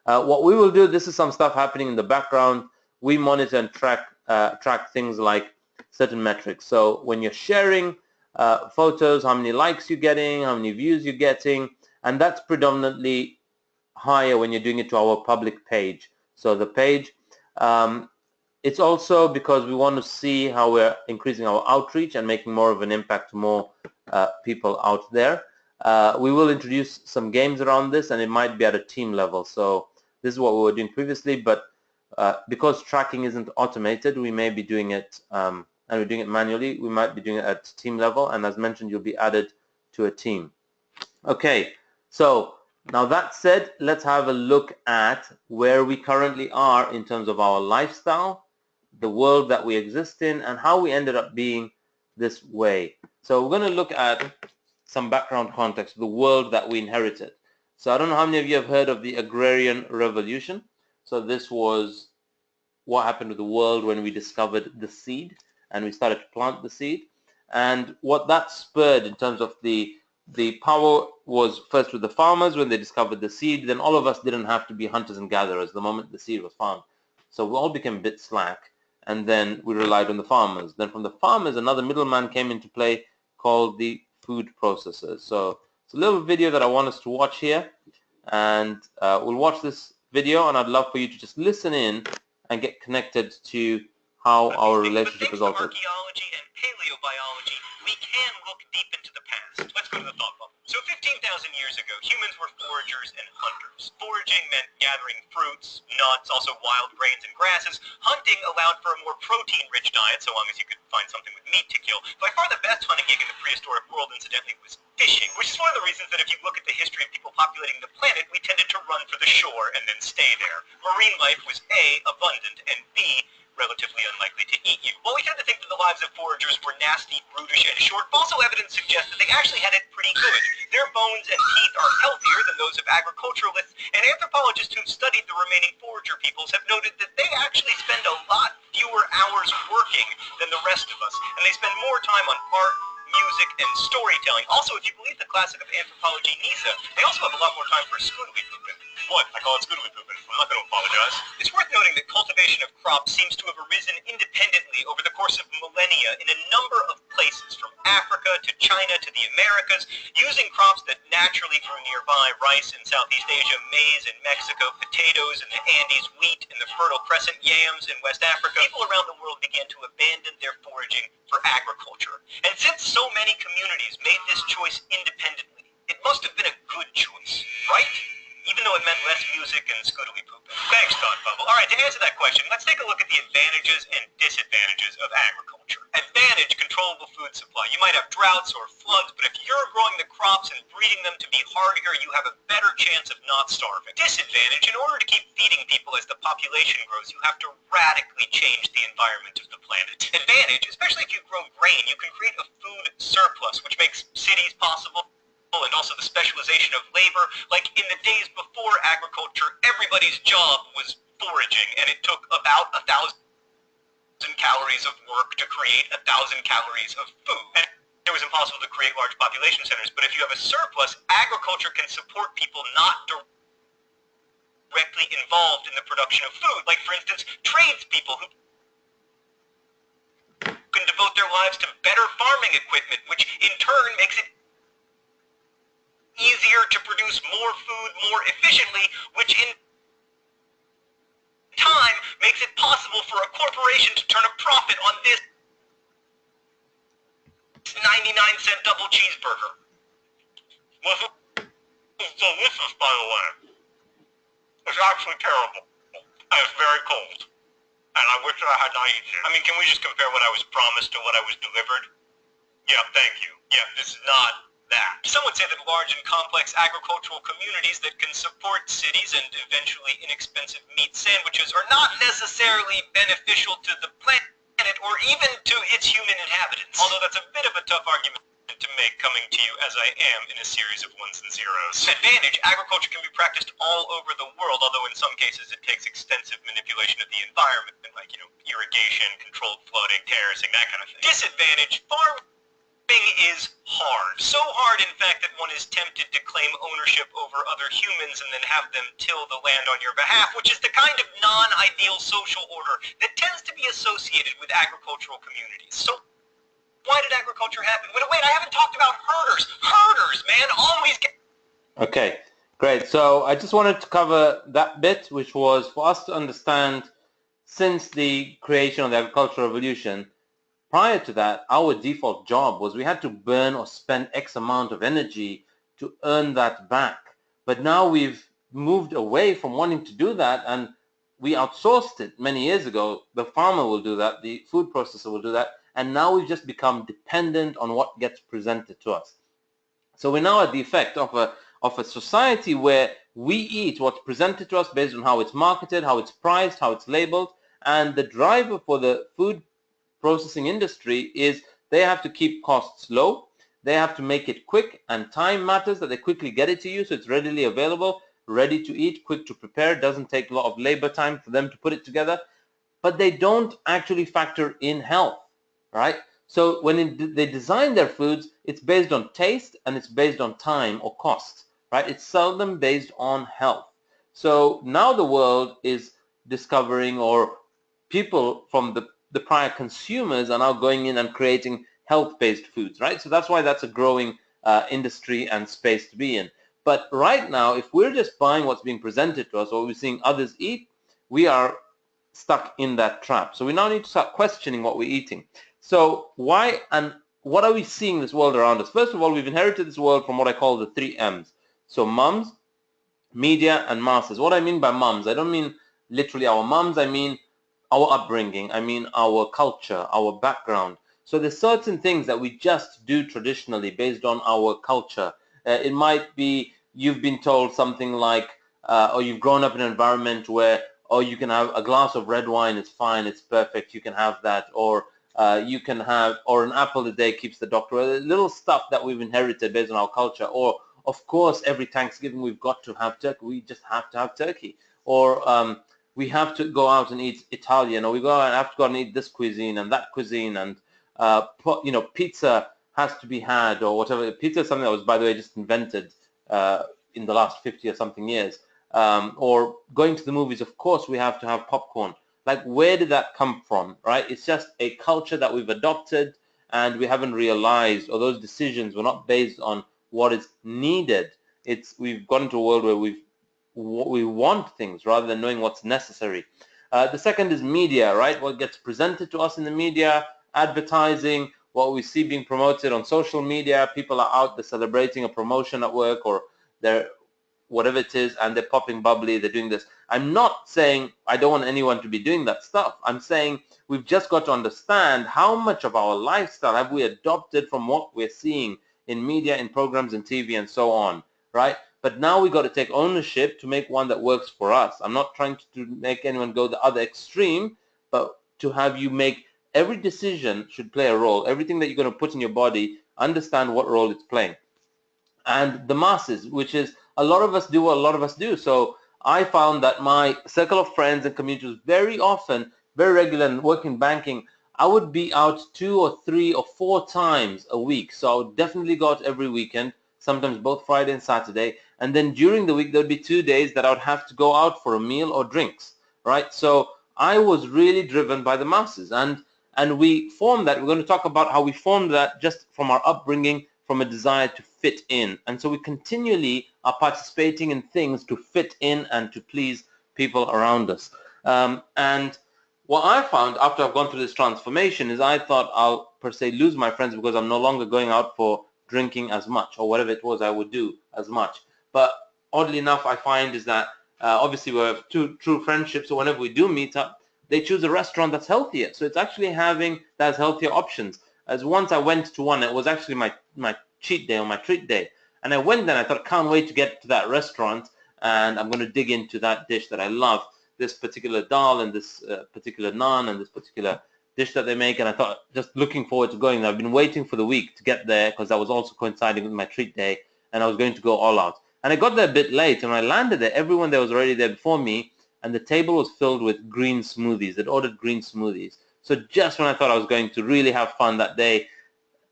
What we will do, this is some stuff happening in the background. We monitor and track things like certain metrics. So when you're sharing photos, how many likes you're getting, how many views you're getting, and that's predominantly higher when you're doing it to our public page. So the page, it's also because we want to see how we're increasing our outreach and making more of an impact to more people out there. We will introduce some games around this, and it might be at a team level. So this is what we were doing previously, but because tracking isn't automated, we may be doing it, and we're doing it manually, we might be doing it at team level, and as mentioned, you'll be added to a team. Okay, so now that said, let's have a look at where we currently are in terms of our lifestyle, the world that we exist in, and how we ended up being this way. So we're going to look at some background context, the world that we inherited. So I don't know how many of you have heard of the agrarian revolution. So this was what happened to the world when we discovered the seed and we started to plant the seed. And what that spurred in terms of the power was first with the farmers when they discovered the seed. Then all of us didn't have to be hunters and gatherers the moment the seed was found. So we all became a bit slack, and then we relied on the farmers. Then from the farmers, another middleman came into play called the food processors. So it's a little video that I want us to watch here, and we'll watch this video, and I'd love for you to just listen in and get connected to how our relationship is altered. Archaeology and paleobiology, we can look deep into the past. Let's go to the thought bubble. So 15,000 years ago, humans were foragers and hunters. Foraging meant gathering fruits, nuts, also wild grains and grasses. Hunting allowed for a more protein-rich diet, so long as you could find something with meat to kill. By far the best hunting gig in the prehistoric world, incidentally, was fishing, which is one of the reasons that if you look at the history of people populating the planet, we tended to run for the shore and then stay there. Marine life was A, abundant, and B, relatively unlikely to eat you. While we tend to think that the lives of foragers were nasty, brutish, and short, fossil evidence suggests that they actually had it pretty good. Their bones and teeth are healthier than those of agriculturalists, and anthropologists who've studied the remaining forager peoples have noted that they actually spend a lot fewer hours working than the rest of us, and they spend more time on art, music, and storytelling. Also, if you believe the classic of anthropology, Nisa, they also have a lot more time for scoodly pooping. What? I call it scoodly pooping. I'm not going to apologize. It's worth noting that cultivation of crops seems to have arisen independently over the course of millennia in a number of places, from Africa to China to the Americas, using crops that naturally grew nearby: rice in Southeast Asia, maize in Mexico, potatoes in the Andes, wheat in the Fertile Crescent, yams in West Africa. People around the world began to abandon their foraging for agriculture. And since so many communities made this choice independently, it must have been a good choice, right? Even though it meant less music and scoodly pooping. Thanks, Thought Bubble. All right, to answer that question, let's take a look at the advantages and disadvantages of agriculture. Advantage: controllable food supply. You might have droughts or floods, but if you're growing the crops and breeding them to be hardier, you have a better chance of not starving. Disadvantage: in order to keep feeding people as the population grows, you have to radically change the environment of the planet. Advantage: especially if you grow grain, you can create a food surplus, which makes cities possible, and also the specialization of labor. Like in the days before agriculture, everybody's job was foraging, and it took about 1,000 calories of work to create 1,000 calories of food. And it was impossible to create large population centers, but if you have a surplus, agriculture can support people not directly involved in the production of food. Like, for instance, tradespeople who can devote their lives to better farming equipment, which in turn makes it easier to produce more food more efficiently, which in time makes it possible for a corporation to turn a profit on this 99-cent double cheeseburger. Was delicious, by the way. It's actually terrible, and it's very cold, and I wish I had not eaten it. I mean, can we just compare what I was promised to what I was delivered? Yeah, thank you. Yeah, this is not that. Some would say that large and complex agricultural communities that can support cities and eventually inexpensive meat sandwiches are not necessarily beneficial to the planet or even to its human inhabitants. Although that's a bit of a tough argument commitment to make, coming to you as I am in a series of ones and zeros. Advantage, agriculture can be practiced all over the world, although in some cases it takes extensive manipulation of the environment, like, irrigation, controlled flooding, terracing, that kind of thing. Disadvantage, farming is hard. So hard, in fact, that one is tempted to claim ownership over other humans and then have them till the land on your behalf, which is the kind of non-ideal social order that tends to be associated with agricultural communities. So why did agriculture happen? Wait, I haven't talked about herders. Herders, man, always get... Okay, great. So I just wanted to cover that bit, which was for us to understand, since the creation of the agricultural revolution, prior to that, our default job was we had to burn or spend X amount of energy to earn that back. But now we've moved away from wanting to do that, and we outsourced it many years ago. The farmer will do that, the food processor will do that, and now we've just become dependent on what gets presented to us. So we're now at the effect of a society where we eat what's presented to us based on how it's marketed, how it's priced, how it's labeled, and the driver for the food processing industry is they have to keep costs low, they have to make it quick, and time matters, that they quickly get it to you so it's readily available, ready to eat, quick to prepare, doesn't take a lot of labor time for them to put it together, but they don't actually factor in health, right? So when they design their foods, it's based on taste and it's based on time or cost, right? It's seldom based on health. So now the world is discovering, or people from the prior consumers are now going in and creating health-based foods, right? So that's why that's a growing industry and space to be in. But right now, if we're just buying what's being presented to us or we're seeing others eat, we are stuck in that trap. So we now need to start questioning what we're eating. So why and what are we seeing in this world around us? First of all, we've inherited this world from what I call the 3 M's. So mums, media, and masses. What I mean by mums, I don't mean literally our mums, I mean our upbringing, I mean our culture, our background. So there's certain things that we just do traditionally based on our culture. It might be you've been told something like, or you've grown up in an environment where, oh, you can have a glass of red wine, it's fine, it's perfect, you can have that, or you can have, or an apple a day keeps the doctor away. Little stuff that we've inherited based on our culture. Or, of course, every Thanksgiving we've got to have turkey. We just have to have turkey. Or we have to go out and eat Italian, or we have to go out and eat this cuisine and that cuisine, and pizza has to be had, or whatever. Pizza is something that was, by the way, just invented in the last 50 or something years. Or going to the movies, of course, we have to have popcorn. Like, where did that come from, right? It's just a culture that we've adopted, and we haven't realized, or those decisions were not based on what is needed. We've gotten to a world where we want things rather than knowing what's necessary. The second is media, right? What gets presented to us in the media, advertising, what we see being promoted on social media. People are out, they're celebrating a promotion at work, or they're whatever it is, and they're popping bubbly, they're doing this. I'm not saying I don't want anyone to be doing that stuff. I'm saying we've just got to understand how much of our lifestyle have we adopted from what we're seeing in media, in programs, in TV, and so on, right? But now we've got to take ownership to make one that works for us. I'm not trying to make anyone go the other extreme, but to have you make every decision should play a role. Everything that you're going to put in your body, understand what role it's playing. And the masses, which is a lot of us do what a lot of us do. So I found that my circle of friends and community was very often, very regular, and working banking, I would be out 2 or 3 or 4 times a week. So I would definitely go out every weekend, sometimes both Friday and Saturday. And then during the week, there would be 2 days that I would have to go out for a meal or drinks, right? So I was really driven by the masses. And we formed that. We're going to talk about how we formed that just from our upbringing, from a desire to fit in. And so we continually are participating in things to fit in and to please people around us. And what I found after I've gone through this transformation is I thought I'll, per se, lose my friends because I'm no longer going out for drinking as much, or whatever it was I would do as much. But oddly enough, I find is that obviously we have true friendships, so whenever we do meet up, they choose a restaurant that's healthier. So it's actually having that healthier options. As once I went to one, it was actually my cheat day or my treat day. And I went there and I thought, can't wait to get to that restaurant, and I'm going to dig into that dish that I love, this particular dal and this particular naan and this particular dish that they make, and I thought, just looking forward to going there. I've been waiting for the week to get there because that was also coinciding with my treat day, and I was going to go all out. And I got there a bit late, and when I landed there, everyone there was already there before me, and the table was filled with green smoothies. They'd ordered green smoothies. So just when I thought I was going to really have fun that day,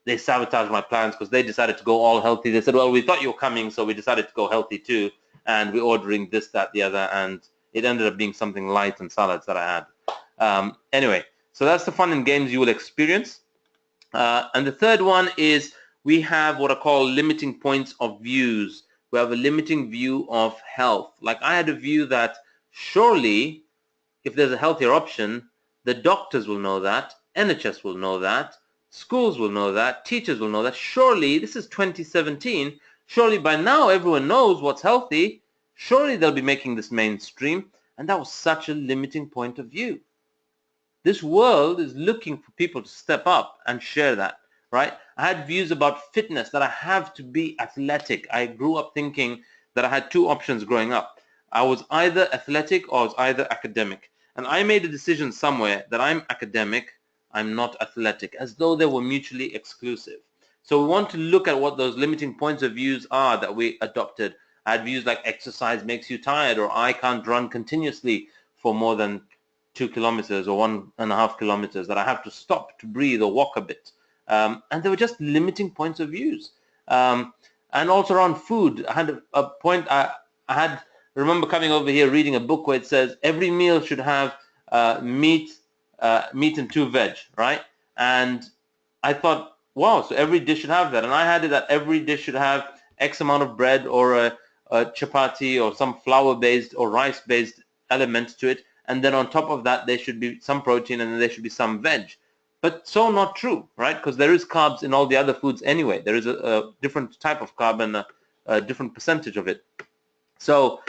they sabotaged my plans because they decided to go all healthy. They said, well, we thought you were coming, so we decided to go healthy too, and we're ordering this, that, the other, and it ended up being something light and salads that I had. Anyway, so that's the fun and games you will experience. And the third one is we have what I call limiting points of views. We have a limiting view of health. Like I had a view that surely if there's a healthier option, the doctors will know that, NHS will know that, schools will know that, teachers will know that. Surely, this is 2017, surely by now everyone knows what's healthy. Surely they'll be making this mainstream. And that was such a limiting point of view. This world is looking for people to step up and share that, right? I had views about fitness, that I have to be athletic. I grew up thinking that I had two options growing up. I was either athletic or I was either academic. And I made a decision somewhere that I'm academic, I'm not athletic, as though they were mutually exclusive. So we want to look at what those limiting points of views are that we adopted. I had views like exercise makes you tired, or I can't run continuously for more than 2 kilometers or 1.5 kilometers, that I have to stop to breathe or walk a bit. And they were just limiting points of views. And also around food, I had a point, I remember coming over here reading a book where it says every meal should have meat and 2 veg, right? And I thought, wow, so every dish should have that. And I had it that every dish should have X amount of bread or a chapati or some flour-based or rice-based element to it. And then on top of that, there should be some protein and then there should be some veg. But so not true, right? Because there is carbs in all the other foods anyway. There is a different type of carb and a different percentage of it. So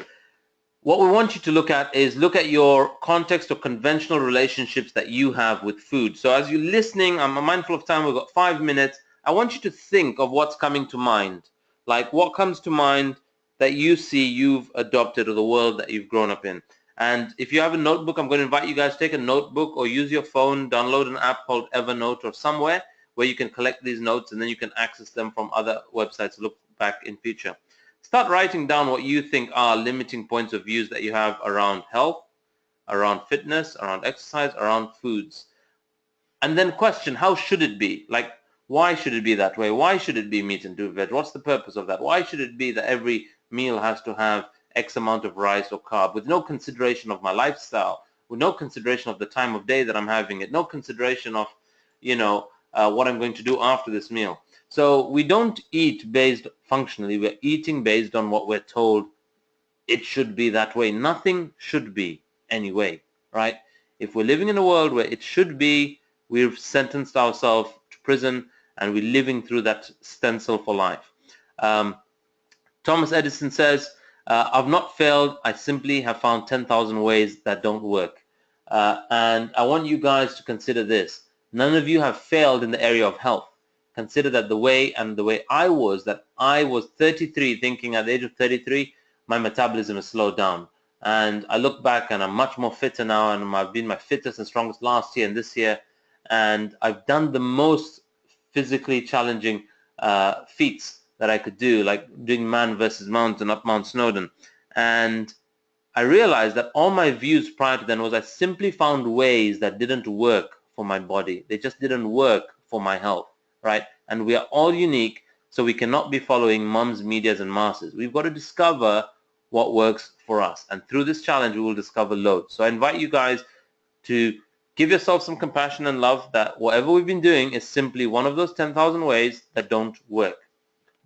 what we want you to look at is look at your context or conventional relationships that you have with food. So as you're listening, I'm mindful of time, we've got 5 minutes. I want you to think of what's coming to mind. Like what comes to mind that you see you've adopted or the world that you've grown up in. And if you have a notebook, I'm going to invite you guys to take a notebook or use your phone, download an app called Evernote or somewhere where you can collect these notes and then you can access them from other websites to look back in future. Start writing down what you think are limiting points of views that you have around health, around fitness, around exercise, around foods. And then question, how should it be? Like, why should it be that way? Why should it be meat and 2 veg? What's the purpose of that? Why should it be that every meal has to have X amount of rice or carb, with no consideration of my lifestyle, with no consideration of the time of day that I'm having it, no consideration of, what I'm going to do after this meal. So we don't eat based functionally, we're eating based on what we're told it should be that way. Nothing should be anyway, right? If we're living in a world where it should be, we've sentenced ourselves to prison and we're living through that stencil for life. Thomas Edison says, I've not failed, I simply have found 10,000 ways that don't work. And I want you guys to consider this. None of you have failed in the area of health. Consider that the way I was 33, thinking at the age of 33, my metabolism has slowed down. And I look back and I'm much more fitter now, and I've been my fittest and strongest last year and this year. And I've done the most physically challenging feats that I could do, like doing man versus mountain up Mount Snowdon. And I realized that all my views prior to then was I simply found ways that didn't work for my body. They just didn't work for my health, right? And we are all unique, so we cannot be following mums, medias, and masses. We've got to discover what works for us. And through this challenge, we will discover loads. So I invite you guys to give yourself some compassion and love that whatever we've been doing is simply one of those 10,000 ways that don't work.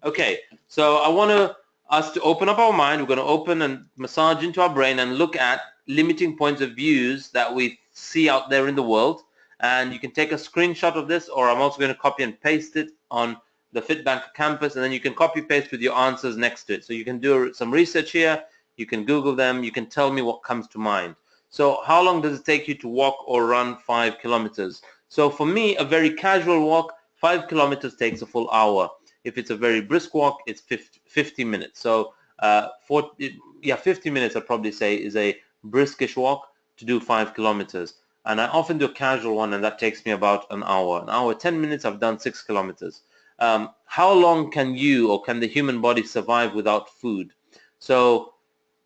Okay, so I want us to open up our mind. We're going to open and massage into our brain and look at limiting points of views that we see out there in the world. And you can take a screenshot of this, or I'm also going to copy and paste it on the FITBANKER campus, and then you can copy paste with your answers next to it. So you can do some research here, you can Google them, you can tell me what comes to mind. So how long does it take you to walk or run 5 kilometers? So for me, a very casual walk, 5 kilometers takes a full hour. If it's a very brisk walk, it's 50 minutes. So 50 minutes I'd probably say is a briskish walk to do 5 kilometers. and I often do a casual one, and that takes me about an hour, 10 minutes. I've done 6 kilometers. How long can you or can the human body survive without food? So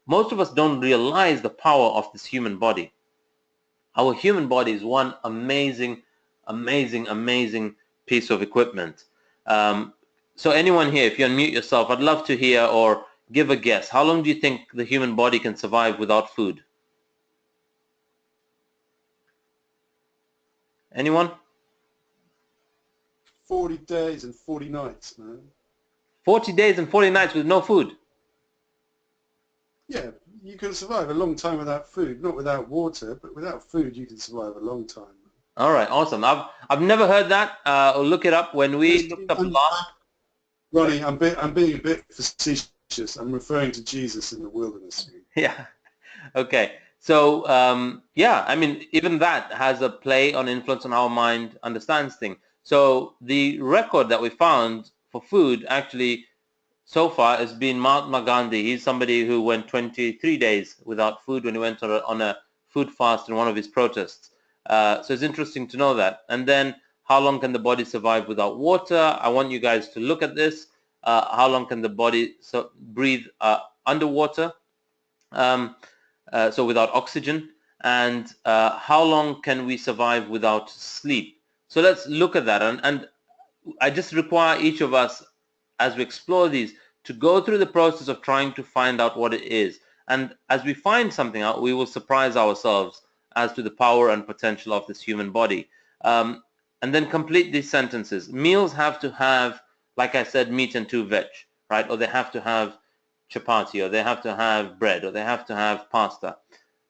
most of us don't realize the power of this human body. Our human body is one amazing piece of equipment. So anyone here, if you unmute yourself, I'd love to hear or give a guess. How long do you think the human body can survive without food? Anyone? 40 days and 40 nights, man. 40 days and 40 nights with no food? Yeah, you can survive a long time without food. Not without water, but without food you can survive a long time. All right, awesome. I've never heard that. I'll look it up. When we looked up last... Ronnie, I'm being a bit facetious. I'm referring to Jesus in the wilderness. Yeah. Okay. So, yeah, I mean, even that has a play on influence on how our mind understands things. So the record that we found for food actually so far has been Mahatma Gandhi. He's somebody who went 23 days without food when he went on a food fast in one of his protests. So it's interesting to know that. And then how long can the body survive without water? I want you guys to look at this. How long can the body breathe underwater? So without oxygen, and how long can we survive without sleep? So let's look at that, and I just require each of us, as we explore these, to go through the process of trying to find out what it is. And as we find something out, we will surprise ourselves as to the power and potential of this human body. And then complete these sentences. Meals have to have, like I said, meat and 2 veg, right? Or they have to have chapati, or they have to have bread, or they have to have pasta.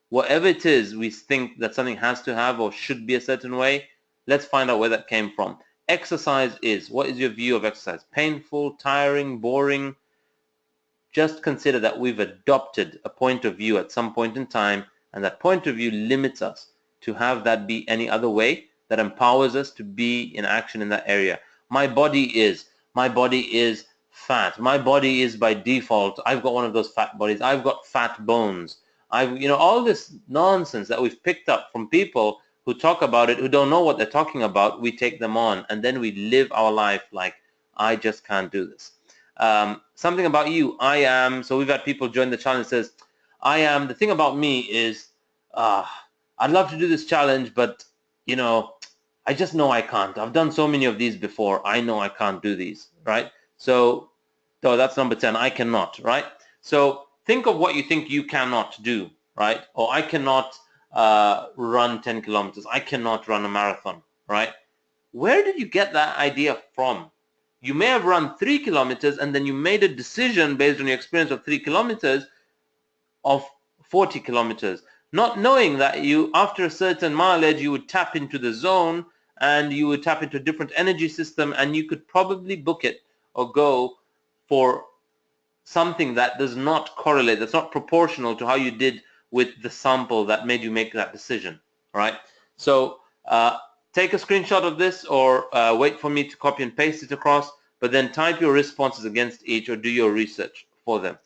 Whatever it is we think that something has to have or should be a certain way, let's find out where that came from. Exercise is, what is your view of exercise? Painful, tiring, boring? Just consider that we've adopted a point of view at some point in time, and that point of view limits us to have that be any other way, that empowers us to be in action in that area. My body is fat. My body is by default. I've got one of those fat bodies. I've got fat bones. All this nonsense that we've picked up from people who talk about it, who don't know what they're talking about, we take them on, and then we live our life like, I just can't do this. Something about you, I am. So we've had people join the challenge that says, I am. The thing about me is, I'd love to do this challenge, but, I just know I can't. I've done so many of these before. I know I can't do these, right? So that's number 10. I cannot, right? So think of what you think you cannot do, right? Or I cannot run 10 kilometers. I cannot run a marathon, right? Where did you get that idea from? You may have run 3 kilometers and then you made a decision based on your experience of 3 kilometers of 40 kilometers, not knowing that you, after a certain mileage, you would tap into the zone and you would tap into a different energy system, and you could probably book it or go for something that does not correlate, that's not proportional to how you did with the sample that made you make that decision, right? So take a screenshot of this, or wait for me to copy and paste it across, but then type your responses against each or do your research for them.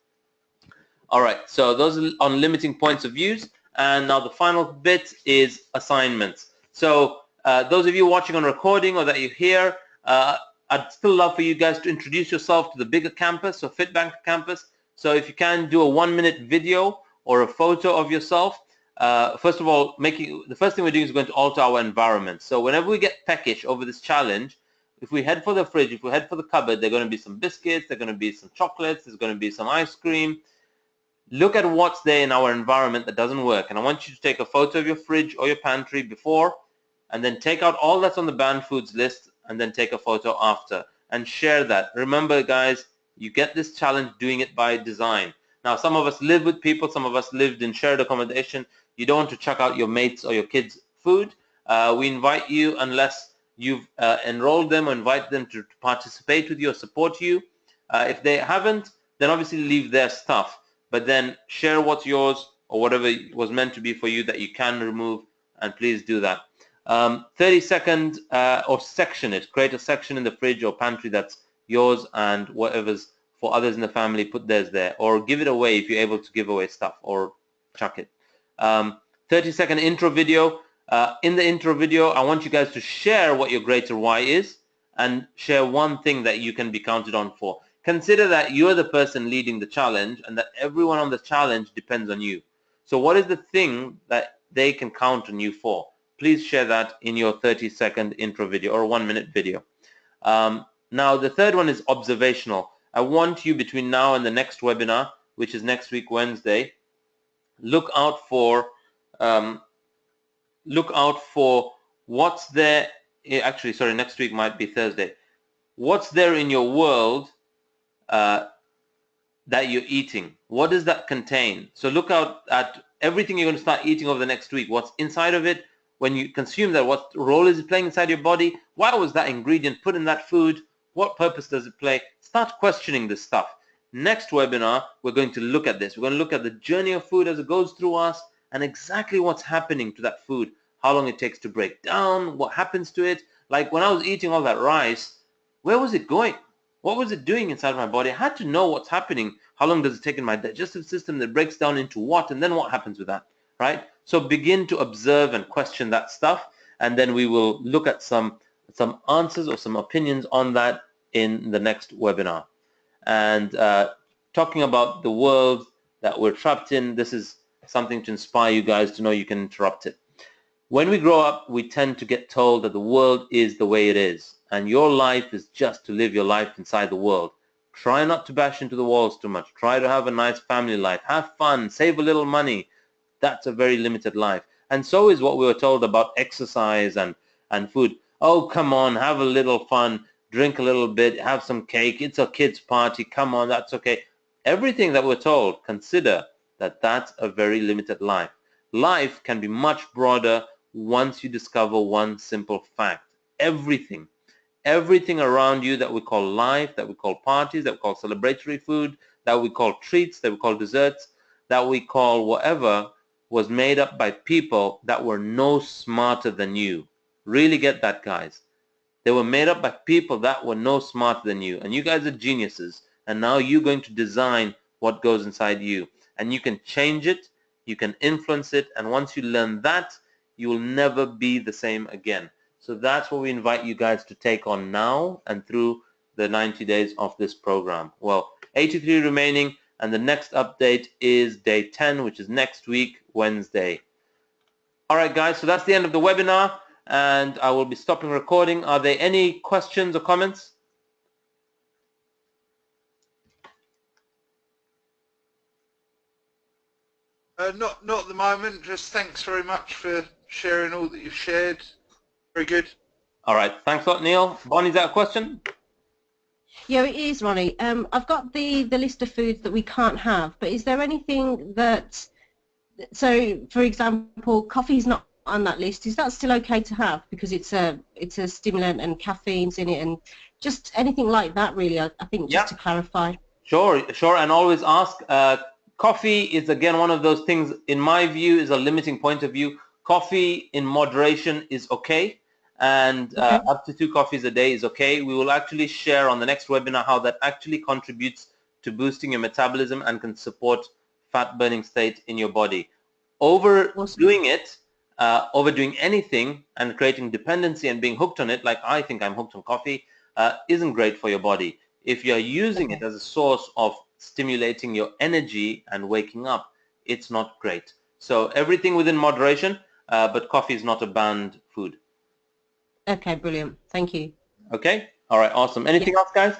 All right, so those are on limiting points of views. And now the final bit is assignments. So those of you watching on recording or that you hear, I'd still love for you guys to introduce yourself to the bigger campus, so FITBanker campus. So if you can do a 1-minute video or a photo of yourself. First of all, the first thing we're doing is going to alter our environment. So whenever we get peckish over this challenge, if we head for the fridge, if we head for the cupboard, there are going to be some biscuits, there are going to be some chocolates, there's going to be some ice cream. Look at what's there in our environment that doesn't work. And I want you to take a photo of your fridge or your pantry before, and then take out all that's on the banned foods list, and then take a photo after and share that. Remember, guys, you get this challenge doing it by design. Now, some of us live with people, some of us lived in shared accommodation. You don't want to chuck out your mates or your kids' food. We invite you, unless you've enrolled them or invite them to participate with you or support you. If they haven't, then obviously leave their stuff, but then share what's yours or whatever was meant to be for you that you can remove, and please do that. 30-second or section it. Create a section in the fridge or pantry that's yours, and whatever's for others in the family, put theirs there, or give it away if you're able to give away stuff, or chuck it. 30-second intro video. In the intro video, I want you guys to share what your greater why is and share one thing that you can be counted on for. Consider that you're the person leading the challenge and that everyone on the challenge depends on you. So what is the thing that they can count on you for? Please share that in your 30-second intro video or 1-minute video. Now, the third one is observational. I want you between now and the next webinar, which is next week, Wednesday, look out for what's there. Actually, sorry, next week might be Thursday. What's there in your world that you're eating? What does that contain? So look out at everything you're going to start eating over the next week. What's inside of it? When you consume that, what role is it playing inside your body? Why was that ingredient put in that food? What purpose does it play? Start questioning this stuff. Next webinar, we're going to look at this. We're going to look at the journey of food as it goes through us and exactly what's happening to that food, how long it takes to break down, what happens to it. Like when I was eating all that rice, where was it going? What was it doing inside my body? I had to know what's happening. How long does it take in my digestive system that breaks down into what, and then what happens with that, right? So begin to observe and question that stuff, and then we will look at some answers or some opinions on that in the next webinar. And talking about the world that we're trapped in, this is something to inspire you guys to know you can interrupt it. When we grow up, we tend to get told that the world is the way it is, and your life is just to live your life inside the world. Try not to bash into the walls too much. Try to have a nice family life. Have fun. Save a little money. That's a very limited life. And so is what we were told about exercise and food. Oh, come on, have a little fun. Drink a little bit. Have some cake. It's a kid's party. Come on, that's okay. Everything that we're told, consider that that's a very limited life. Life can be much broader once you discover one simple fact. Everything around you that we call life, that we call parties, that we call celebratory food, that we call treats, that we call desserts, that we call whatever, was made up by people that were no smarter than you. Really get that, guys. They were made up by people that were no smarter than you. And you guys are geniuses. And now you're going to design what goes inside you. And you can change it, you can influence it, and once you learn that, you will never be the same again. So that's what we invite you guys to take on now and through the 90 days of this program. Well, 83 remaining, and the next update is day 10, which is next week, Wednesday. All right, guys, so that's the end of the webinar, and I will be stopping recording. Are there any questions or comments? Not at the moment. Just thanks very much for sharing all that you've shared. Very good. All right. Thanks a lot, Neil. Bonnie, is that a question? Yeah, it is, Ronnie. I've got the list of foods that we can't have, but is there anything that, so for example, coffee is not on that list. Is that still okay to have because it's a stimulant and caffeine's in it, and just anything like that, really? I think just to clarify. Sure, and always ask. Coffee is, again, one of those things, in my view, is a limiting point of view. Coffee in moderation is okay, and up to 2 coffees a day is okay. We will actually share on the next webinar how that actually contributes to boosting your metabolism and can support fat burning state in your body. Overdoing it, overdoing anything and creating dependency and being hooked on it, like I think I'm hooked on coffee, isn't great for your body. If you're using it as a source of stimulating your energy and waking up, it's not great. So everything within moderation, but coffee is not a banned food. Okay, brilliant. Thank you. Okay. All right. Awesome. Anything else, guys?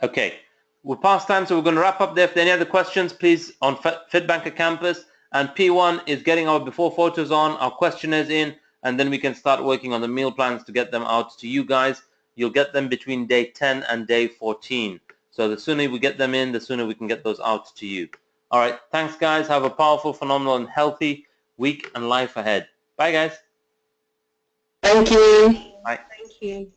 Okay. We're past time, so we're going to wrap up there. If there are any other questions, please, on FITBANKER Campus. And P1 is getting our before photos on, our questionnaires in, and then we can start working on the meal plans to get them out to you guys. You'll get them between day 10 and day 14. So the sooner we get them in, the sooner we can get those out to you. All right. Thanks, guys. Have a powerful, phenomenal, and healthy week and life ahead. Bye, guys. Thank you. Bye. Thank you.